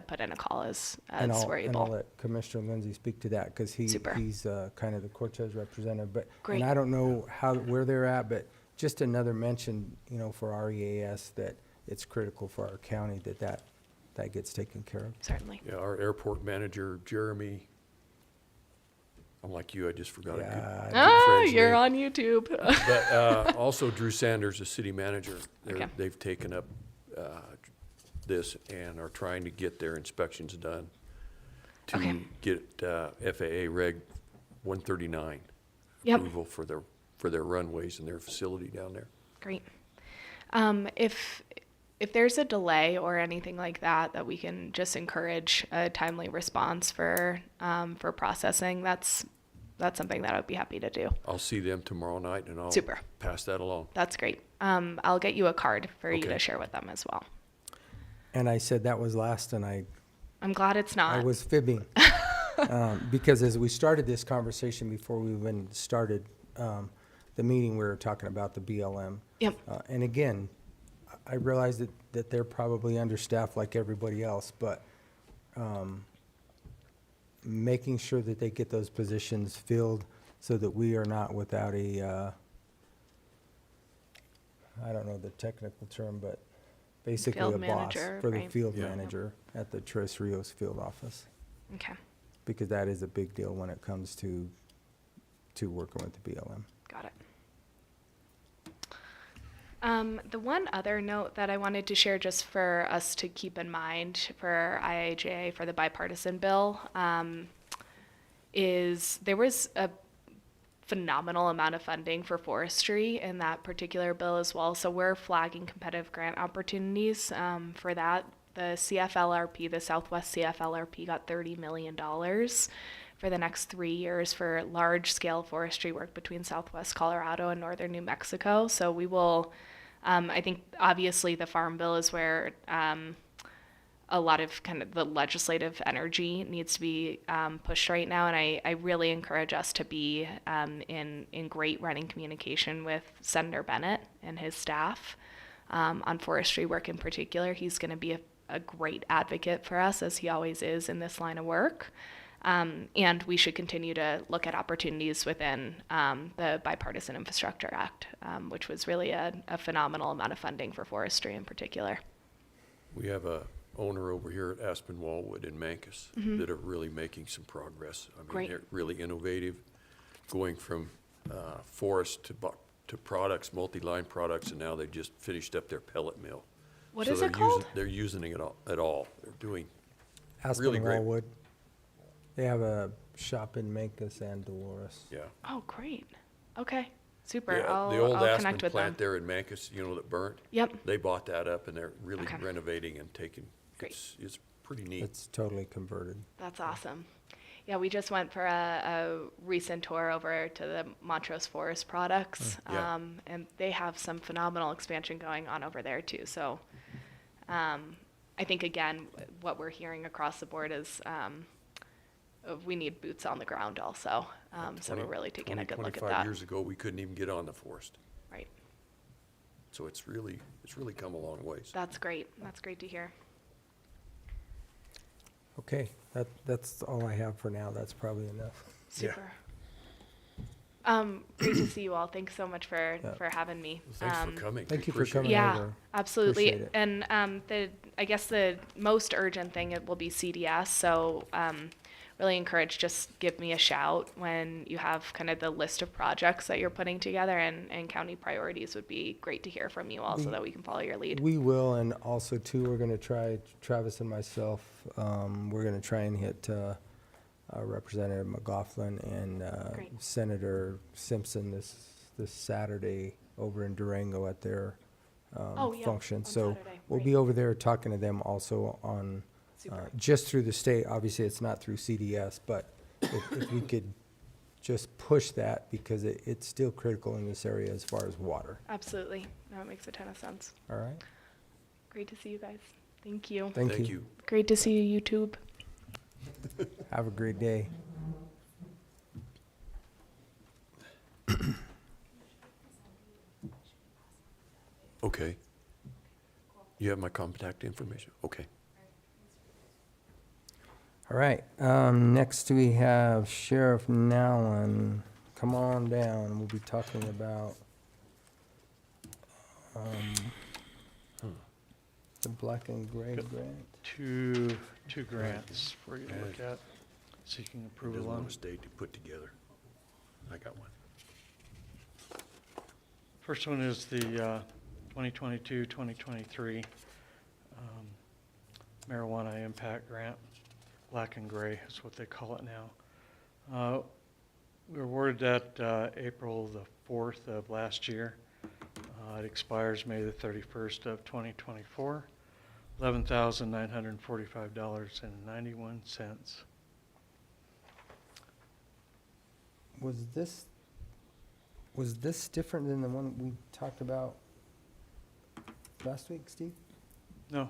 put in a call as And we're and I'll able. let Commissioner Lindsay speak to that, because Super. he's kind of the Cortez representative. But, Great. and I don't know where they're at, but just another mention, you know, for our EAS, that it's critical for our county that gets taken care of. Certainly. Yeah, our airport manager, Jeremy, I'm like you, I just forgot a good Yeah, friend's You're name. on YouTube. But also Drew Sanders, the city manager, Okay. they've taken up this and are trying to get their inspections done Okay. to get FAA Reg 139 Yep. approval for their runways and their facility down there. Great. If there's a delay or anything like that we can just encourage a timely response for processing, that's something that I would be happy to do. I'll see them tomorrow night and I'll Super. pass that along. That's great. I'll get you a card for you Okay. to share with them as well. And I said that was last, and I'm glad it's I not. was fibbing. Because as we started this conversation, before we even started the meeting, we were talking about the BLM. Yep. And again, I realize that they're probably understaffed like everybody else, but making sure that they get those positions filled so that we are not without I don't know the technical term, but basically Field a boss manager, for the right. field Yeah. manager at the Tres Rios field office, Okay. because that is a big deal when it comes to working with the BLM. Got it. The one other note that I wanted to share just for us to keep in mind for IIJA for the bipartisan bill is there was a phenomenal amount of funding for forestry in that particular bill as well. So we're flagging competitive grant opportunities for that. The CFLRP, the Southwest CFLRP, got $30 million for the next 3 years for large-scale forestry work between Southwest Colorado and northern New Mexico. So we will, I think, obviously the Farm Bill is where a lot of kind of the legislative energy needs to be pushed right now, and I really encourage us to be in great running communication with Senator Bennett and his staff on forestry work in particular. He's going to be a great advocate for us, as he always is in this line of work. And we should continue to look at opportunities within the Bipartisan Infrastructure Act, which was really a phenomenal amount of funding for forestry in particular. We have a owner over here at Aspen Wallwood in Mancos that are really making some progress. I mean, Great. they're really innovative, going from forest to products, multi-line products, and now they just finished up their pellet mill. What So is they're it called? They're using it at all. They're doing Aspen really great. Wallwood. They have a shop in Mancos and Dolores. Yeah. Oh, great. Okay, super. Yeah, I'll the old connect Aspen with them. plant there in Mancos, you know, that burnt. Yep. They bought that up and they're really Okay. renovating and taking. Great. It's pretty neat. It's totally converted. That's awesome. Yeah, we just went for a recent tour over to the Montrose Forest Products, Yeah. and they have some phenomenal expansion going on over there too. So I think, again, what we're hearing across the board is we need boots on the ground also. So we're really taking a good look at 25 that. years ago, we couldn't even get on the forest. Right. So it's really come a long ways. That's great. That's great to hear. Okay, that's all I have for now. That's probably enough. Yeah. Super. Great to see you all. Thanks so much for having me. Thanks for coming. Thank We you for appreciate coming it. Yeah, over. absolutely. Appreciate it. And I guess the most urgent thing it will be CDS. So really encourage, just give me a shout when you have kind of the list of projects that you're putting together, and county priorities would be great to hear from you all so that we can follow your lead. We will, and also too, we're gonna try, Travis and myself, we're gonna try and hit Representative McLaughlin and Great. Senator Simpson this Saturday over in Durango at their Oh, yeah, function. on So Saturday, we'll right. be over there talking to them also on, Super. just through the state. Obviously, it's not through CDS, but if we could just push that because it's still critical in this area as far as water. Absolutely. No, it makes a ton of sense. All right? Great to see you guys. Thank you. Thank you. you. Great to see you, YouTube. Have a great day. Okay. You have my contact information? Okay. All right, next we have Sheriff Nowlin. Come on down. We'll be talking about the black and gray Good. grant. Two grants for you to look at, seeking There's approval one on. mistake to put together. I got one. First one is the 2022-2023 marijuana impact grant. Black and gray is what they call it now. We were awarded that April the 4th of last year. It expires May the 31st of 2024. $11,945.91. Was this different than the one we talked about last week, Steve? No,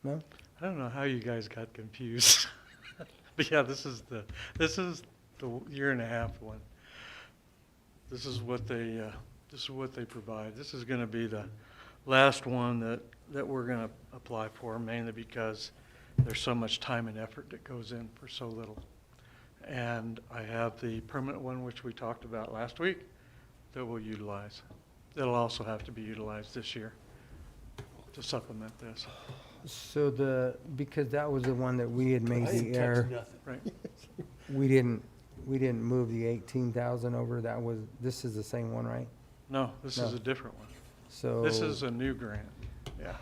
No? I don't know how you guys got confused. But yeah, this is the year and a half one. This is what they provide. This is gonna be the last one that we're gonna apply for, mainly because there's so much time and effort that goes in for so little. And I have the permanent one, which we talked about last week, that we'll utilize. It'll also have to be utilized this year to supplement this. So because that was the one that we had made the error, Right. we didn't move the 18,000 over. This is the same one, right? No, this is No. a different one. So. This is a new grant, yeah.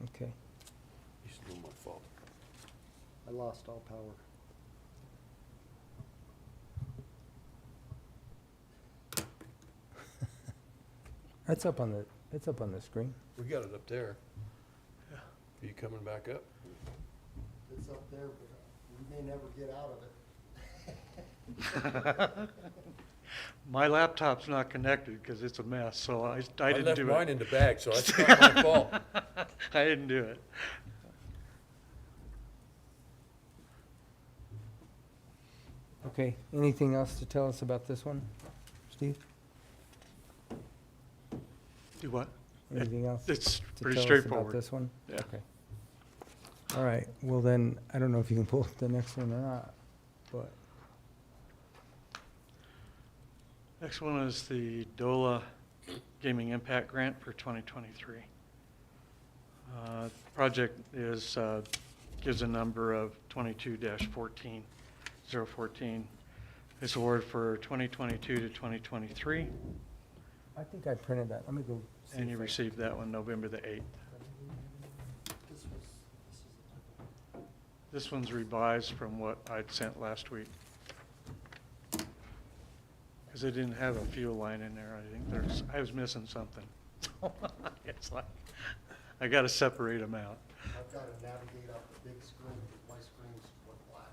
Okay. It's not my fault. I lost all power. It's up on the screen. We got it up there. Yeah. Are you coming back up? It's up there, but we may never get out of it. My laptop's not connected because it's a mess, so I didn't left do mine it. in the bag, so that's not my fault. I didn't do it. Okay, anything else to tell us about this one, Steve? Do what? Anything else It's to pretty tell us about straightforward. this one? Yeah. Okay. All right, well then, I don't know if you can pull up the next one or not, but, Next one is the DOLA Gaming Impact Grant for 2023. Project gives a number of 22-14. It's awarded for 2022 to 2023, I think I printed that. Let me go. see and you if I- received that one November the 8th. This is a different. This one's revised from what I'd sent last week. Because they didn't have a fuel line in there, I think I was missing something. It's like, I gotta separate them out. I've got to navigate up the big screen because my screen's went black.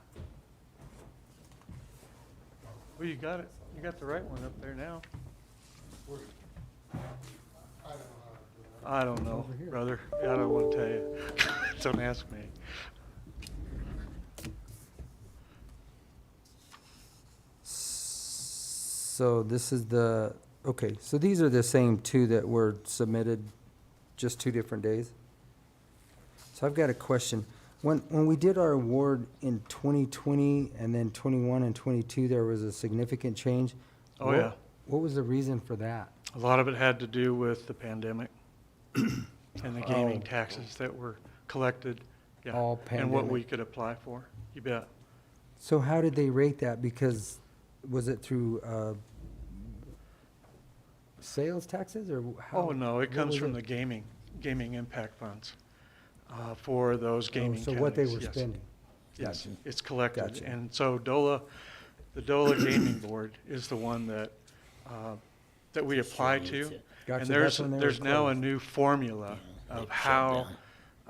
Well, you got it, you got the right one up there now. Where's- I don't know how to do it. I don't know, Over here. brother, I don't wanna tell you. Don't ask me. So this is okay, so these are the same two that were submitted, just 2 different days? So I've got a question. When we did our award in 2020 and then 21 and 22, there was a significant change. Oh, yeah. What was the reason for that? A lot of it had to do with the pandemic and the gaming Oh. taxes that were collected. Yeah, All and what we pandemic. could apply for, you bet. So how did they rate that? Because, was it through sales taxes or how? Oh, no, it what comes was from the gaming impact funds. for those gaming So counties. what they were yes. spending. Yes, Gotcha. it's collected. Gotcha. And so the DOLA Gaming Board is the one that we apply to. Use it. Gotcha, And that's when they were there's now a closed. new formula They of shut how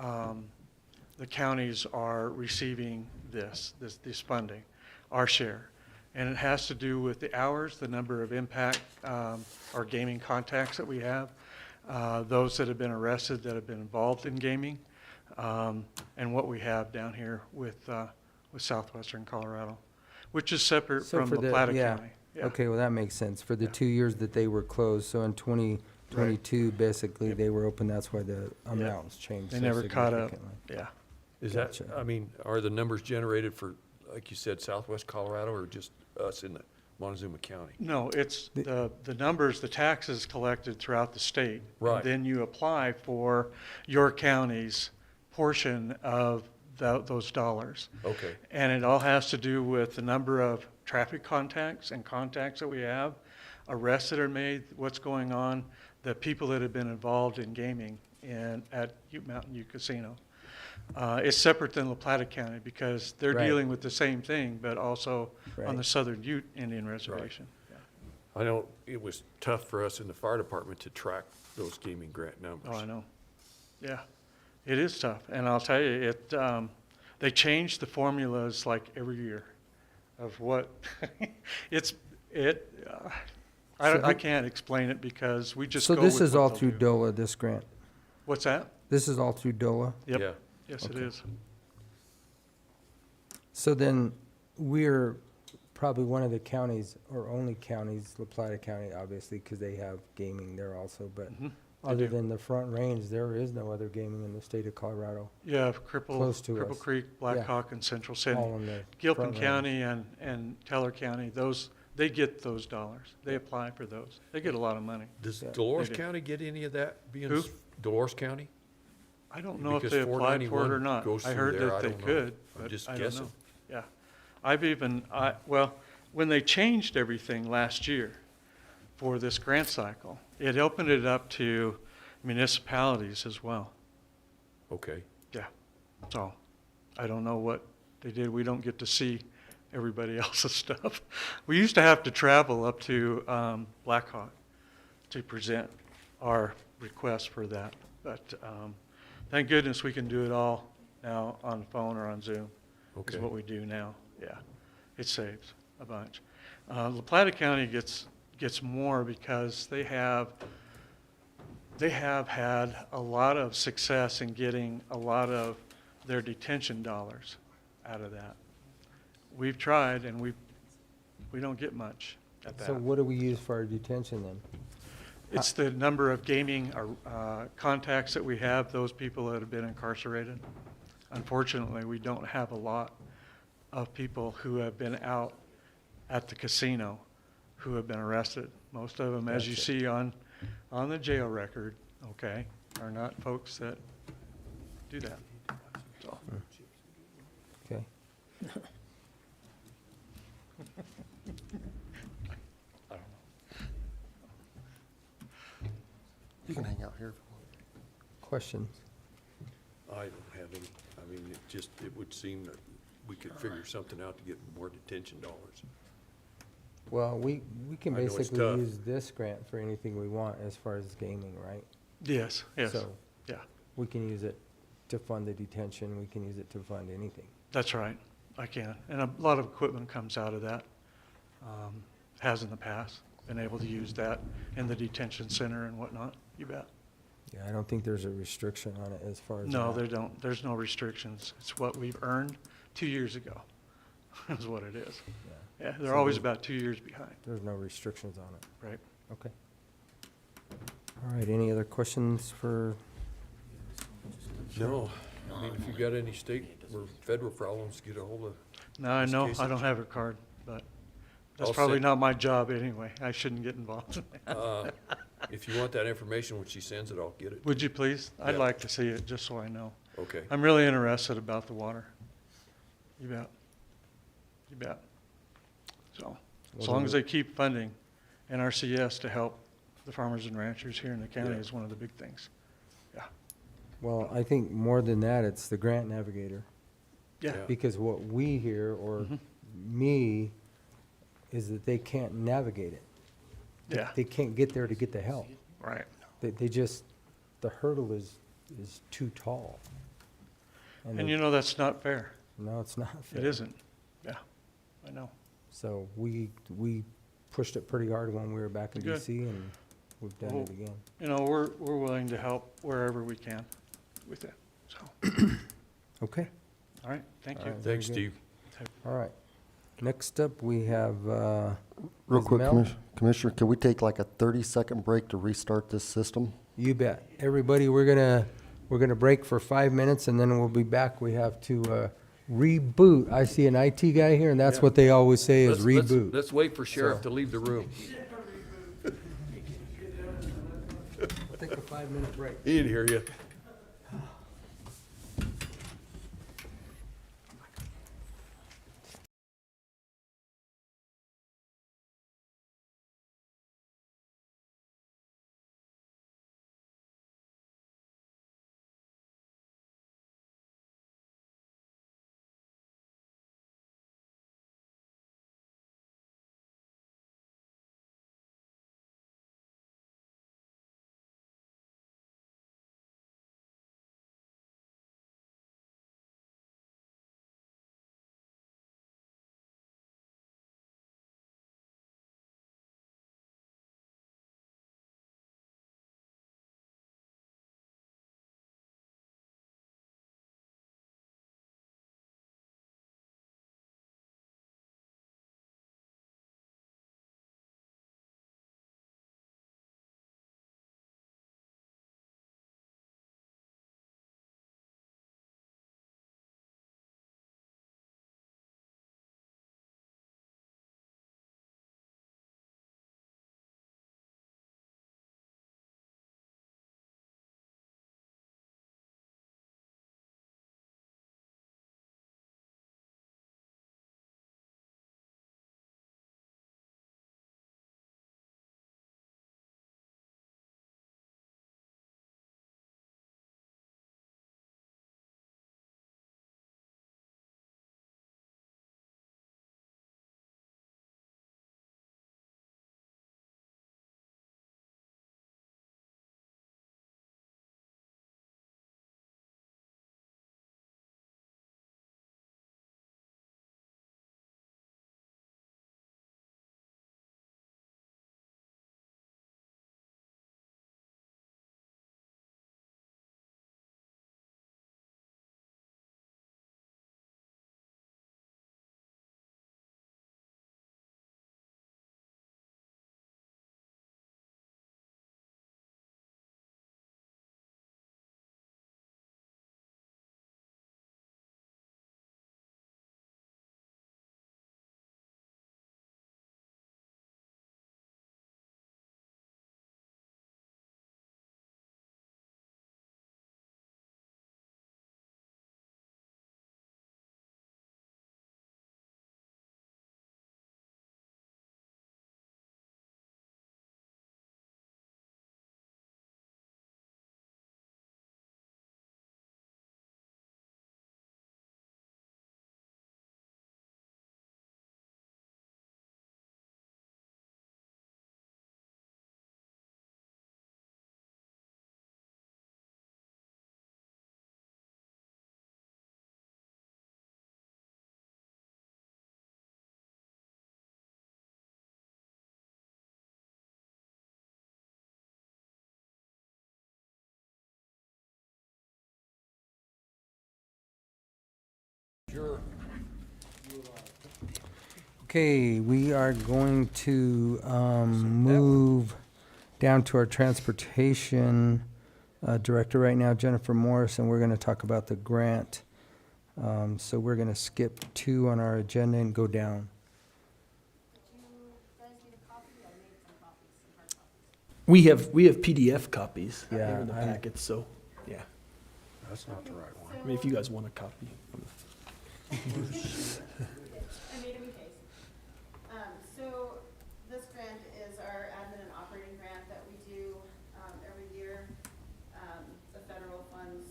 down. the counties are receiving this funding, our share. And it has to do with the hours, the number of impact or gaming contacts that we have, those that have been arrested that have been involved in gaming, and what we have down here with southwestern Colorado, which is separate So from for La the- Plata yeah. County. Yeah. Okay, well, that makes sense. For the Yeah. 2 years that they were closed, so in 2022, basically, Yep. they were open, that's why the amounts changed They so never caught up. significantly. Yeah. Is Gotcha. that, I mean, are the numbers generated for, like you said, southwest Colorado or just us in the Montezuma County? No, it's the numbers, the taxes collected throughout the state. Right. And then you apply for your county's portion of those dollars. Okay, And it all has to do with the number of traffic contacts and contacts that we have, arrests that are made, what's going on, the people that have been involved in gaming at Mountain View Casino. It's separate than La Plata County because they're Right. dealing with the same thing, but also on Right. the Southern Ute Indian Reservation. Yeah. I know it was tough for us in the fire department to track those gaming grant numbers. Oh, I know. Yeah, it is tough. And I'll tell you, they change the formulas like every year of what, I can't explain it because we just So go this with is what all they'll through do. DOLA, this grant? What's that? This is all through DOLA? Yep. Yeah. Yes, it Okay. is. So then, we're probably one of the counties, or only counties, La Plata County, obviously, because they have gaming there also, but Mhm, they other do. than the Front Range, there is no other gaming in the state of Colorado, Yeah, Close to Cripple us. Creek, Black Yeah. Hawk, and Central City. all in the Gilpin Front Range. County and Teller County, they get those dollars. They apply for those. They get a lot of money. Does Yeah. Dolores They do. County get any of that being, Who? Dolores County? I don't know if Because they applied for it 491 or not. goes I through heard there. that I they don't know. could, I'm but just I don't guessing. know. Yeah. Well, when they changed everything last year for this grant cycle, it opened it up to municipalities as well. Okay, Yeah. So I don't know what they did. We don't get to see everybody else's stuff. We used to have to travel up to Black Hawk to present our request for that. But thank goodness we can do it all now on the phone or on Zoom. okay. Is what we do now. Yeah, it saves a bunch. La Plata County gets more because they have had a lot of success in getting a lot of their detention dollars out of that. We've tried and we don't get much at that. So what do we use for our detention then? It's the number of gaming contacts that we have, those people that have been incarcerated. Unfortunately, we don't have a lot of people who have been out at the casino who have been arrested. Most of them, as you Gotcha. see on the jail record, okay, are not folks that do that. So, Okay. I don't know. You can hang out here if you want. Questions? I don't have any. I mean, it would seem that we could figure something out to get more detention dollars. Well, we can I know it's basically tough. use this grant for anything we want as far as gaming, right? Yes, yes, So yeah, we can use it to fund the detention, we can use it to fund anything. that's right. I can. And a lot of equipment comes out of that. Has in the past, been able to use that in the detention center and whatnot. You bet. Yeah, I don't think there's a restriction on it as far as No, that. there don't. There's no restrictions. It's what we've earned 2 years ago, is what it is. Yeah, Yeah, they're So always there's- about 2 years behind, There's no restrictions on it. right? Okay. All right, any other questions for, No, I mean, if you got any state or federal problems, get a hold of, No, I Ms. know, I Kasich? don't have her card, but that's I'll probably send- not my job anyway. I shouldn't get involved. if you want that information, when she sends it, I'll get it. Would you please? I'd Yeah. like to see it, just so I know. Okay, I'm really interested about the water. You bet. You bet. So, as long as they keep funding NRCS to help the farmers and ranchers here in the county Yeah. is one of the big things. Yeah. Well, I think more than that, it's the grant navigator. Yeah. Because what we hear, or me, is that they can't navigate it. Yeah, They can't get there to get the help. right. They just, the hurdle is too tall. And they- you know, that's not fair. No, it's not fair. It isn't. Yeah, I know. So we pushed it pretty hard when we were back in Good. DC, and we've done it again. You know, we're willing to help wherever we can with it. So, Okay, all right, thank All you. right. Very Thanks, good. Steve. all right. Next up, we have, Real Ms. quick, Mel? Commissioner, can we take like a 30-second break to restart this system? You bet. Everybody, we're gonna break for 5 minutes, and then we'll be back. We have to reboot. I see an IT guy here, and that's Yeah. what they always say is Let's- reboot. Let's wait for Sheriff So- to leave the room. We'll take a 5-minute break. He didn't hear you. Okay, we are going to move down to our transportation director right now, Jennifer Morris, and we're going to talk about the grant. So we're going to skip 2 on our agenda and go down. We have PDF copies Yeah, in the I'm- packets, so, yeah. That's not the right one. I mean, if you guys want a copy. I made them in case. So this grant is our admin and operating grant that we do every year. The federal funds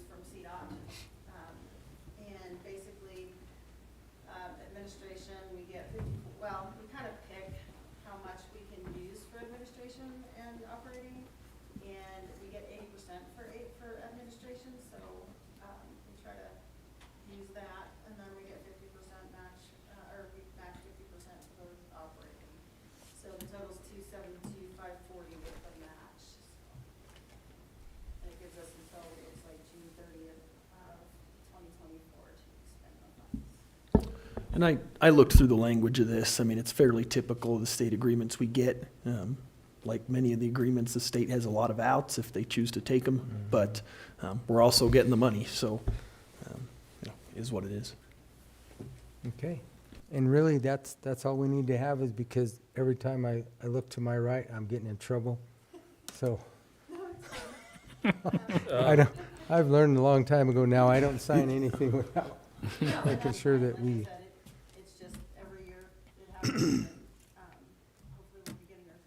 for administration, so, we try to use that, and then we get 50% match, or we match 50% for the operating. So the total's 272,540 with the match. And it gives us until, it looks like June 30th of 2024 to spend the funds. And I looked through the language of this. I mean, it's fairly typical of the state agreements we get. Like many of the agreements, the state has a lot of outs if they choose to take them, but we're also getting the money, so it is what it is. Okay. And really, that's all we need to have, is because every time I look to my right, I'm getting in trouble. So I've learned a long time ago now, I don't sign anything without making sure that Like I we, said, it's just every year it happens, and, hopefully we'll be getting our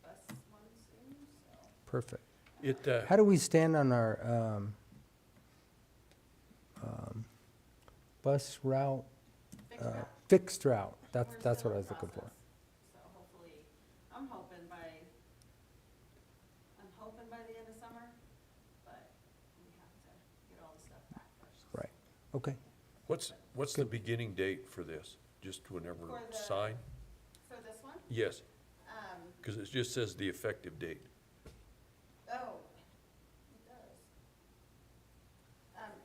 bus one soon, so. perfect. It, How do we stand on our bus route, Fix that. fixed route? We're That's still what I in was looking for. process. So hopefully, I'm hoping by the end of summer, but we have to get all the stuff back first. Right. Okay. what's the beginning date for this? Just whenever For the- sign? For this one, Yes, um, because it just says the effective date. oh, it does.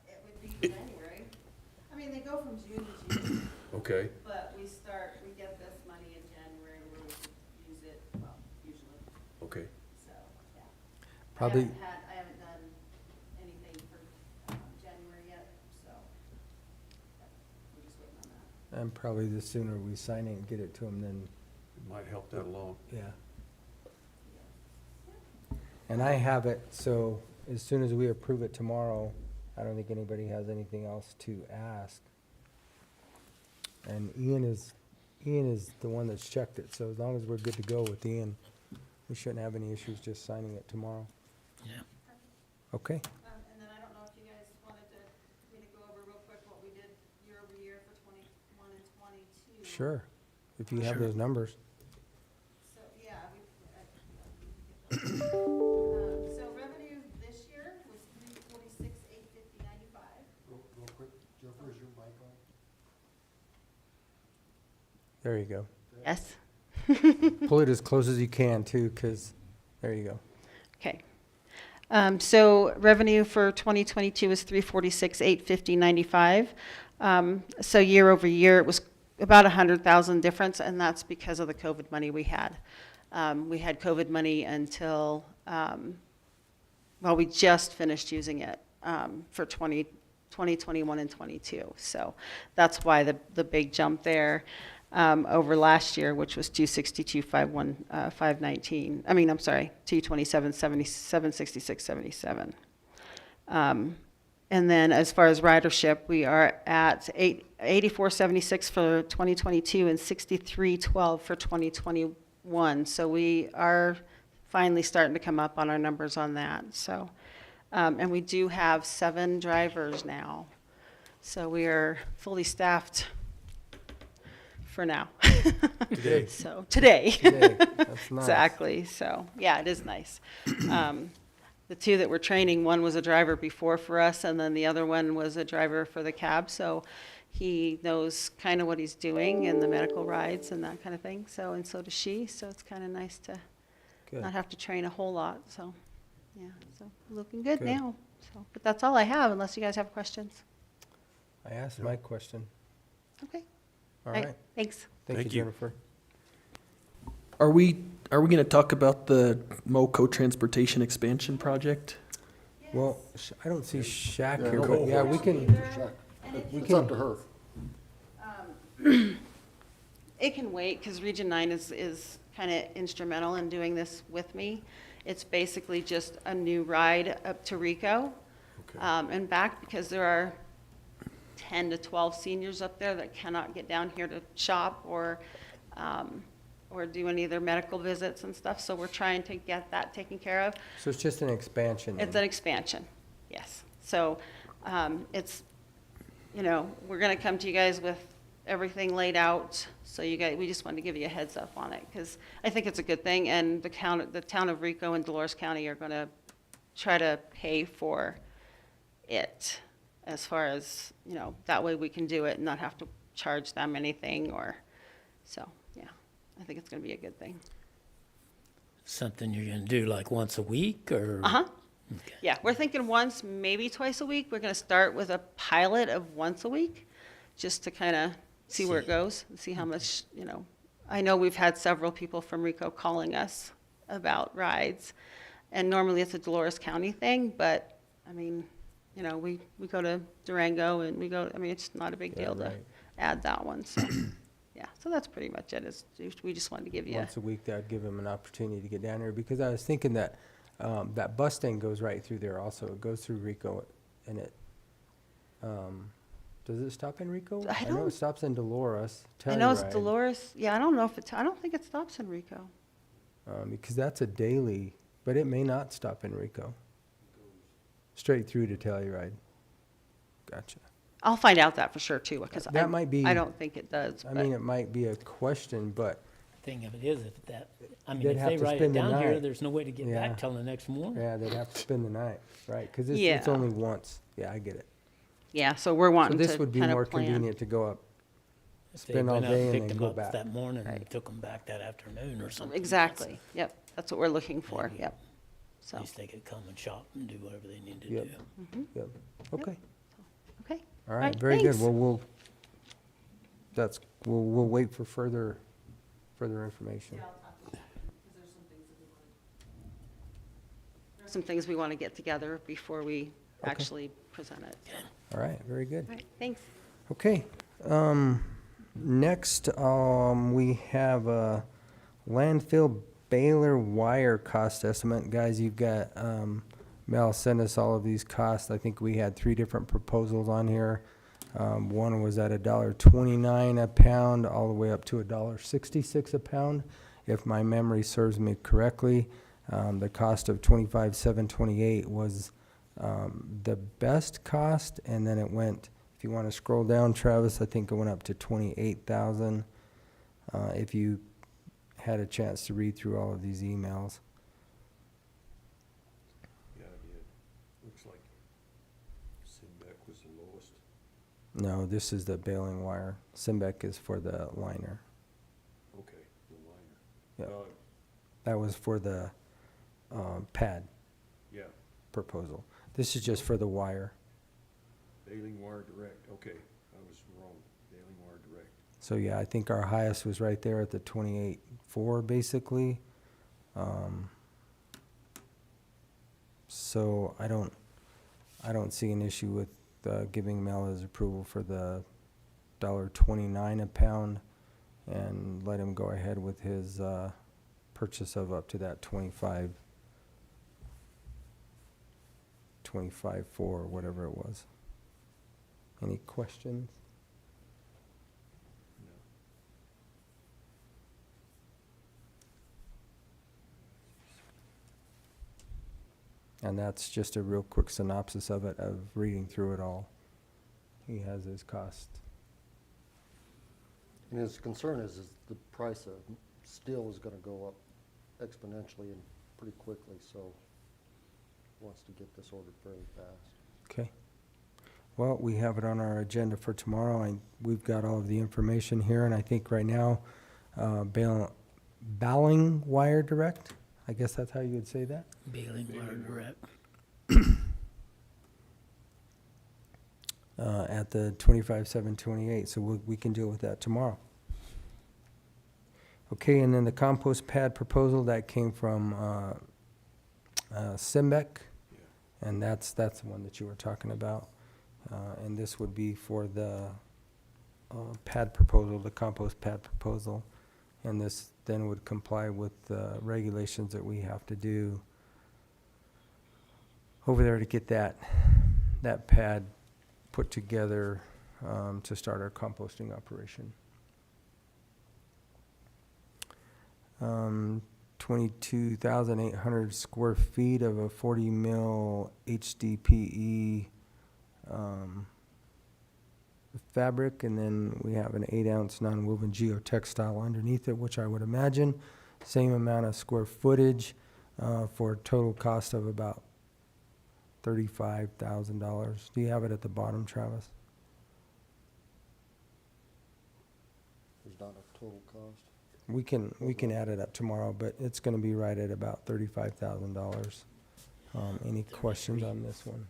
It would be January. I mean, they go from June to June, Okay. but we get this money in January, where we could use it, well, usually, Okay. so, yeah. Probably, I haven't done anything for, January yet, so, yeah, we're just waiting on that. and probably the sooner we sign it and get it to them, then, It might help that along. yeah. And I have it, so as soon as we approve it tomorrow, I don't think anybody has anything else to ask. And Ian is the one that's checked it, so as long as we're good to go with Ian, we shouldn't have any issues just signing it tomorrow. Yeah. Okay, And then I don't know if you guys wanted me to go over real quick what we did year over year for 21 and 22. sure, if you have Sure. those numbers. So, yeah, so revenue this year was 346,850.95. Real quick, Jennifer, is your mic on? There you go. Yes. Pull it as close as you can too, because, there you go. Okay. So revenue for 2022 is 346,850.95. So year over year, it was about 100,000 difference, and that's because of the COVID money we had. We had COVID money until, well, we just finished using it for 2021 and 22. So that's why the big jump there over last year, which was 262,519. I mean, I'm sorry, 227,766.77. And then as far as ridership, we are at 8476 for 2022 and 6312 for 2021. So we are finally starting to come up on our numbers on that. So, and we do have 7 drivers now. So we are fully staffed for now. Today. So, today. Today, that's nice. Exactly. So, yeah, it is nice. The 2 that we're training, one was a driver before for us, and then the other one was a driver for the cab. So he knows kind of what he's doing and the medical rides and that kind of thing. So, and so does she. So it's kind of nice to Good. not have to train a whole lot. So, yeah, so looking good Good. now. So, but that's all I have, unless you guys have questions. I asked my question. Okay. All right. Thanks. Thank Thank you, you. Jennifer. Are we gonna talk about the MoCo Transportation expansion project? Well, I don't see Shak Yeah, here, no, but yeah, we can, Check. we It's up can- to her. It can wait, because Region 9 is kind of instrumental in doing this with me. It's basically just a new ride up to Rico Okay. and back, because there are 10 to 12 seniors up there that cannot get down here to shop or do any of their medical visits and stuff. So we're trying to get that taken care of. so it's just an expansion. It's then. an expansion, yes. So it's, we're going to come to you guys with everything laid out. So you guys, we just wanted to give you a heads up on it, because I think it's a good thing. And the town of Rico and Dolores County are going to try to pay for it as far as, you know, that way we can do it and not have to charge them anything or, so, yeah, I think it's gonna be a good thing. Something you're gonna do like once a week or? Uh-huh. Okay. Yeah, we're thinking once, maybe twice a week. We're gonna start with a pilot of once a week, just to kind of see where it See. goes, see how much, you know. I know we've had several people from Rico calling us about rides, and normally it's a Dolores County thing, but, I mean, you know, we go to Durango and we go, I mean, it's not a big Yeah, deal to right. add that one, so, yeah, so that's pretty much it, is, we just wanted to give you, Once a week, that'd give them an opportunity to get down there, because I was thinking that, that bus thing goes right through there also. It goes through Rico, and it, does it stop in Rico? I know don't- it stops in Dolores. I know it's Telluride, Dolores, yeah, I don't know if it's, I don't think it stops in Rico. Because that's a daily, but it may not stop in Rico. Straight through to Telluride. Gotcha. I'll find out that for sure too, because That might be- I don't think it does, I but, mean, it might be a question, but, Thing of it is, if that, I mean, They'd if have they to write it spend the down here, night. there's no way to get Yeah. back till the next morning. yeah, they'd have to spend the night, right? Because it's Yeah. only once. Yeah, I get it. yeah, so we're So wanting this to would be kind more of plan. convenient to go up. If they Spend all went out day and and picked then them go up back. that morning Right. and took them back that afternoon or something. Exactly, yep, that's what we're looking for, Maybe. yep, At so, least they could come and shop and do whatever they need to Yep. do. Yep. Okay. okay. All right, right, very good. thanks. Well, we'll wait for further information. There's some things we want to get together before we Okay. actually present it. All right, very good. All right, thanks. Okay, next, we have a landfill baler wire cost estimate. Guys, you've got, Mel sent us all of these costs. I think we had 3 different proposals on here. One was at $1.29 a pound, all the way up to $1.66 a pound, if my memory serves me correctly. The cost of $25,728 was, the best cost, and then it went, if you want to scroll down, Travis, I think it went up to 28,000. If you had a chance to read through all of these emails. Yeah, I did. Looks like Simbeck was the lowest. No, this is the baling wire. Simbeck is for the liner. Okay, the liner. Yep. Oh, That was for the pad yeah, proposal. This is just for the wire. baling wire direct, okay, I was wrong, baling wire direct. So yeah, I think our highest was right there at the 28.4 basically. So I don't see an issue with giving Mel his approval for the $1.29 a pound and let him go ahead with his purchase of up to that 25.4, whatever it was. Any questions? And that's just a real quick synopsis of it, of reading through it all. He has his cost. And his concern is the price of steel is gonna go up exponentially and pretty quickly, so wants to get this ordered fairly fast. Okay. Well, we have it on our agenda for tomorrow, and we've got all of the information here, and I think right now, baling wire direct, I guess that's how you would say that? Baling wire direct. At the 25,728, so we can deal with that tomorrow. Okay, and then the compost pad proposal, that came from Simbeck, and that's the one that you were talking about. And this would be for the pad proposal, the compost pad proposal. And this then would comply with the regulations that we have to do over there to get that pad put together to start our composting operation. 22,800 square feet of a 40 mil HDPE fabric, and then we have an 8-ounce non-woven geotextile underneath it, which I would imagine same amount of square footage for a total cost of about $35,000. Do you have it at the bottom, Travis? There's not a total cost. We can add it up tomorrow, but it's gonna be right at about $35,000. Any questions on this one?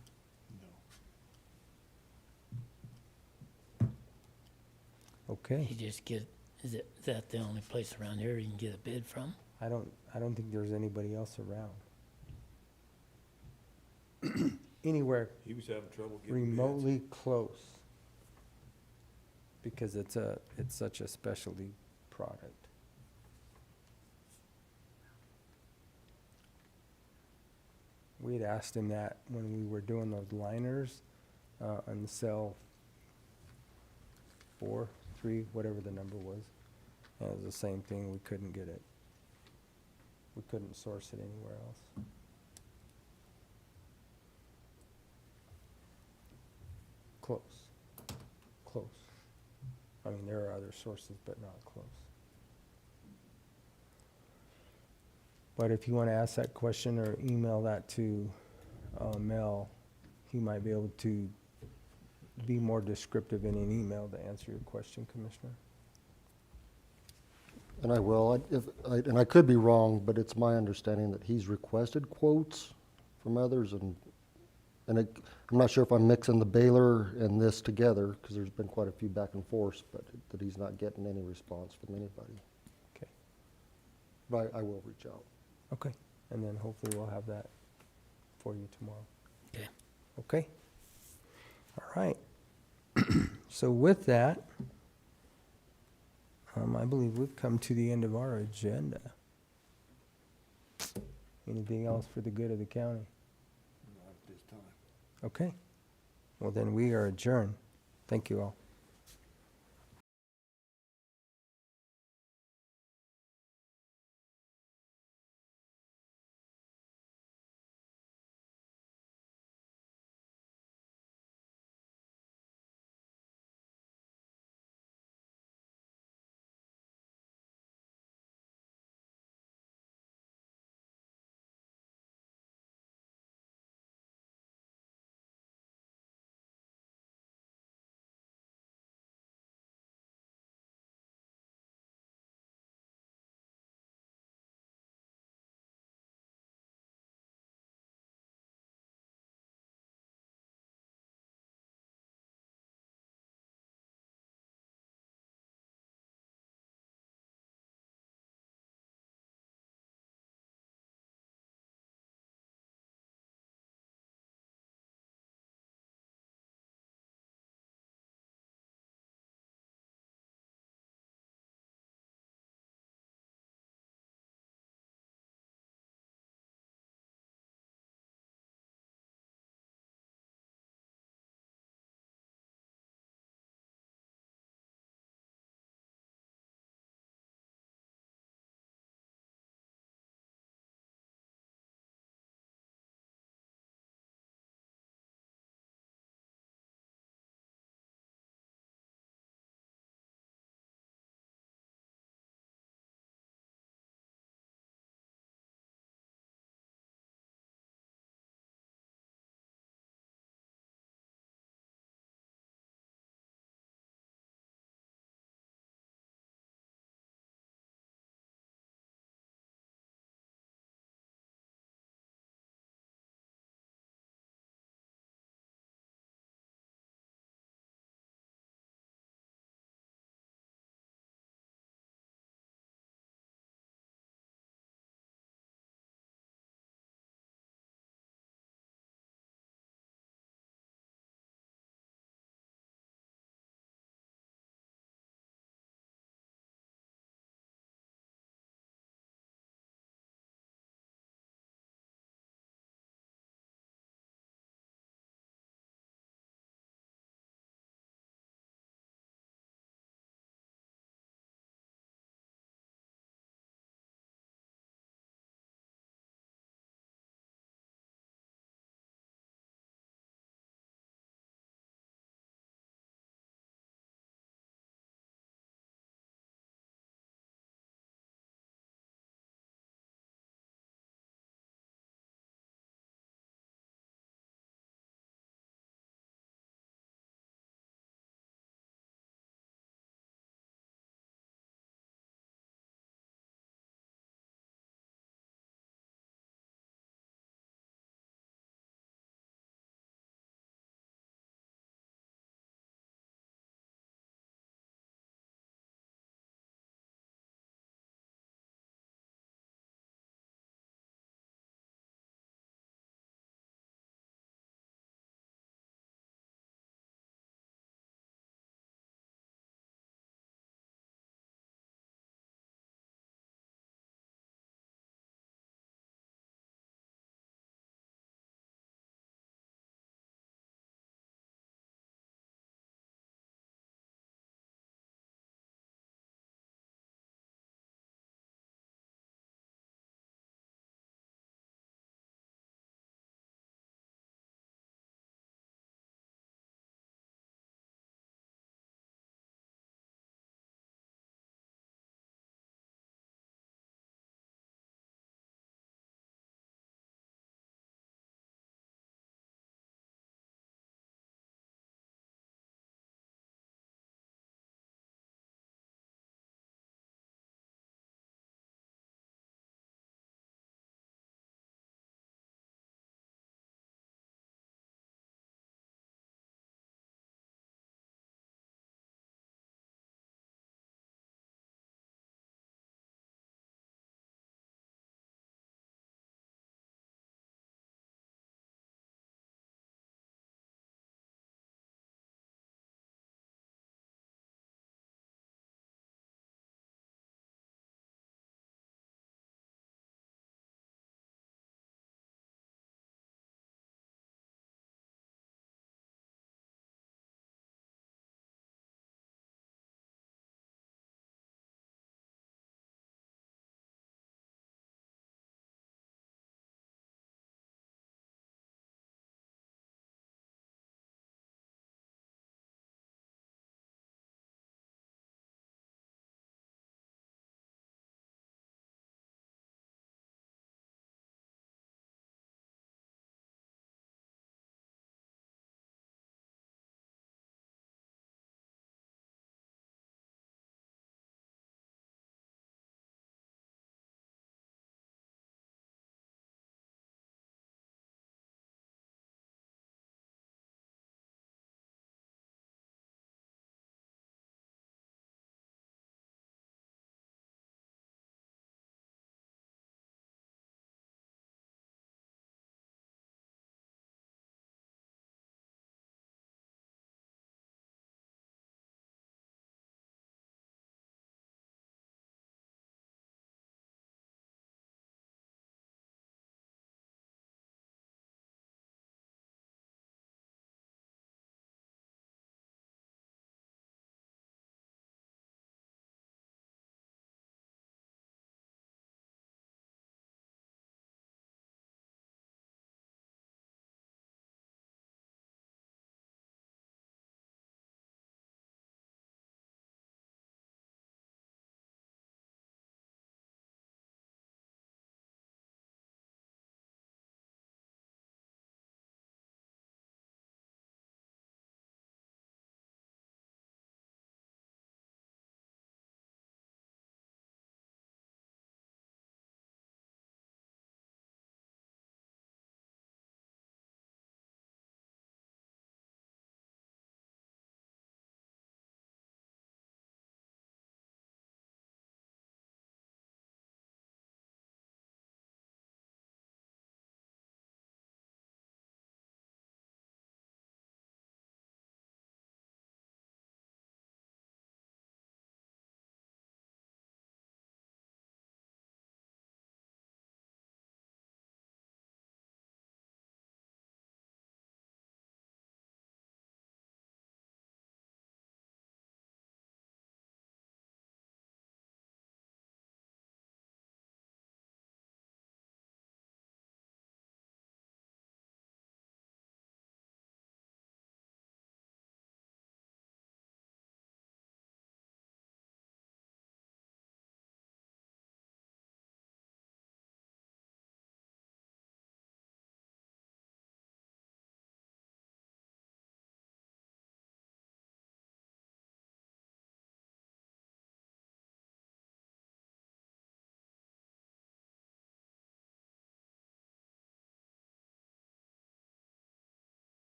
Okay, You just get, is that the only place around here you can get a bid from? I don't think there's anybody else around. Anywhere He was having trouble getting bids. remotely close. Because it's such a specialty product. We had asked him that when we were doing those liners, on the cell 4, 3, whatever the number was. And it was the same thing, we couldn't get it. We couldn't source it anywhere else. Close. Close. I mean, there are other sources, but not close. But if you want to ask that question or email that to Mel, he might be able to be more descriptive in an email to answer your question, Commissioner. And I will, and I could be wrong, but it's my understanding that he's requested quotes from others, and I'm not sure if I'm mixing the baler and this together, because there's been quite a few back and forth, but that he's not getting any response from anybody. Okay. But I will reach out. Okay, and then hopefully we'll have that for you tomorrow. Okay. Okay? All right. So with that, I believe we've come to the end of our agenda. Anything else for the good of the county? Not at this time. Okay. Well, then we are adjourned. Thank you all.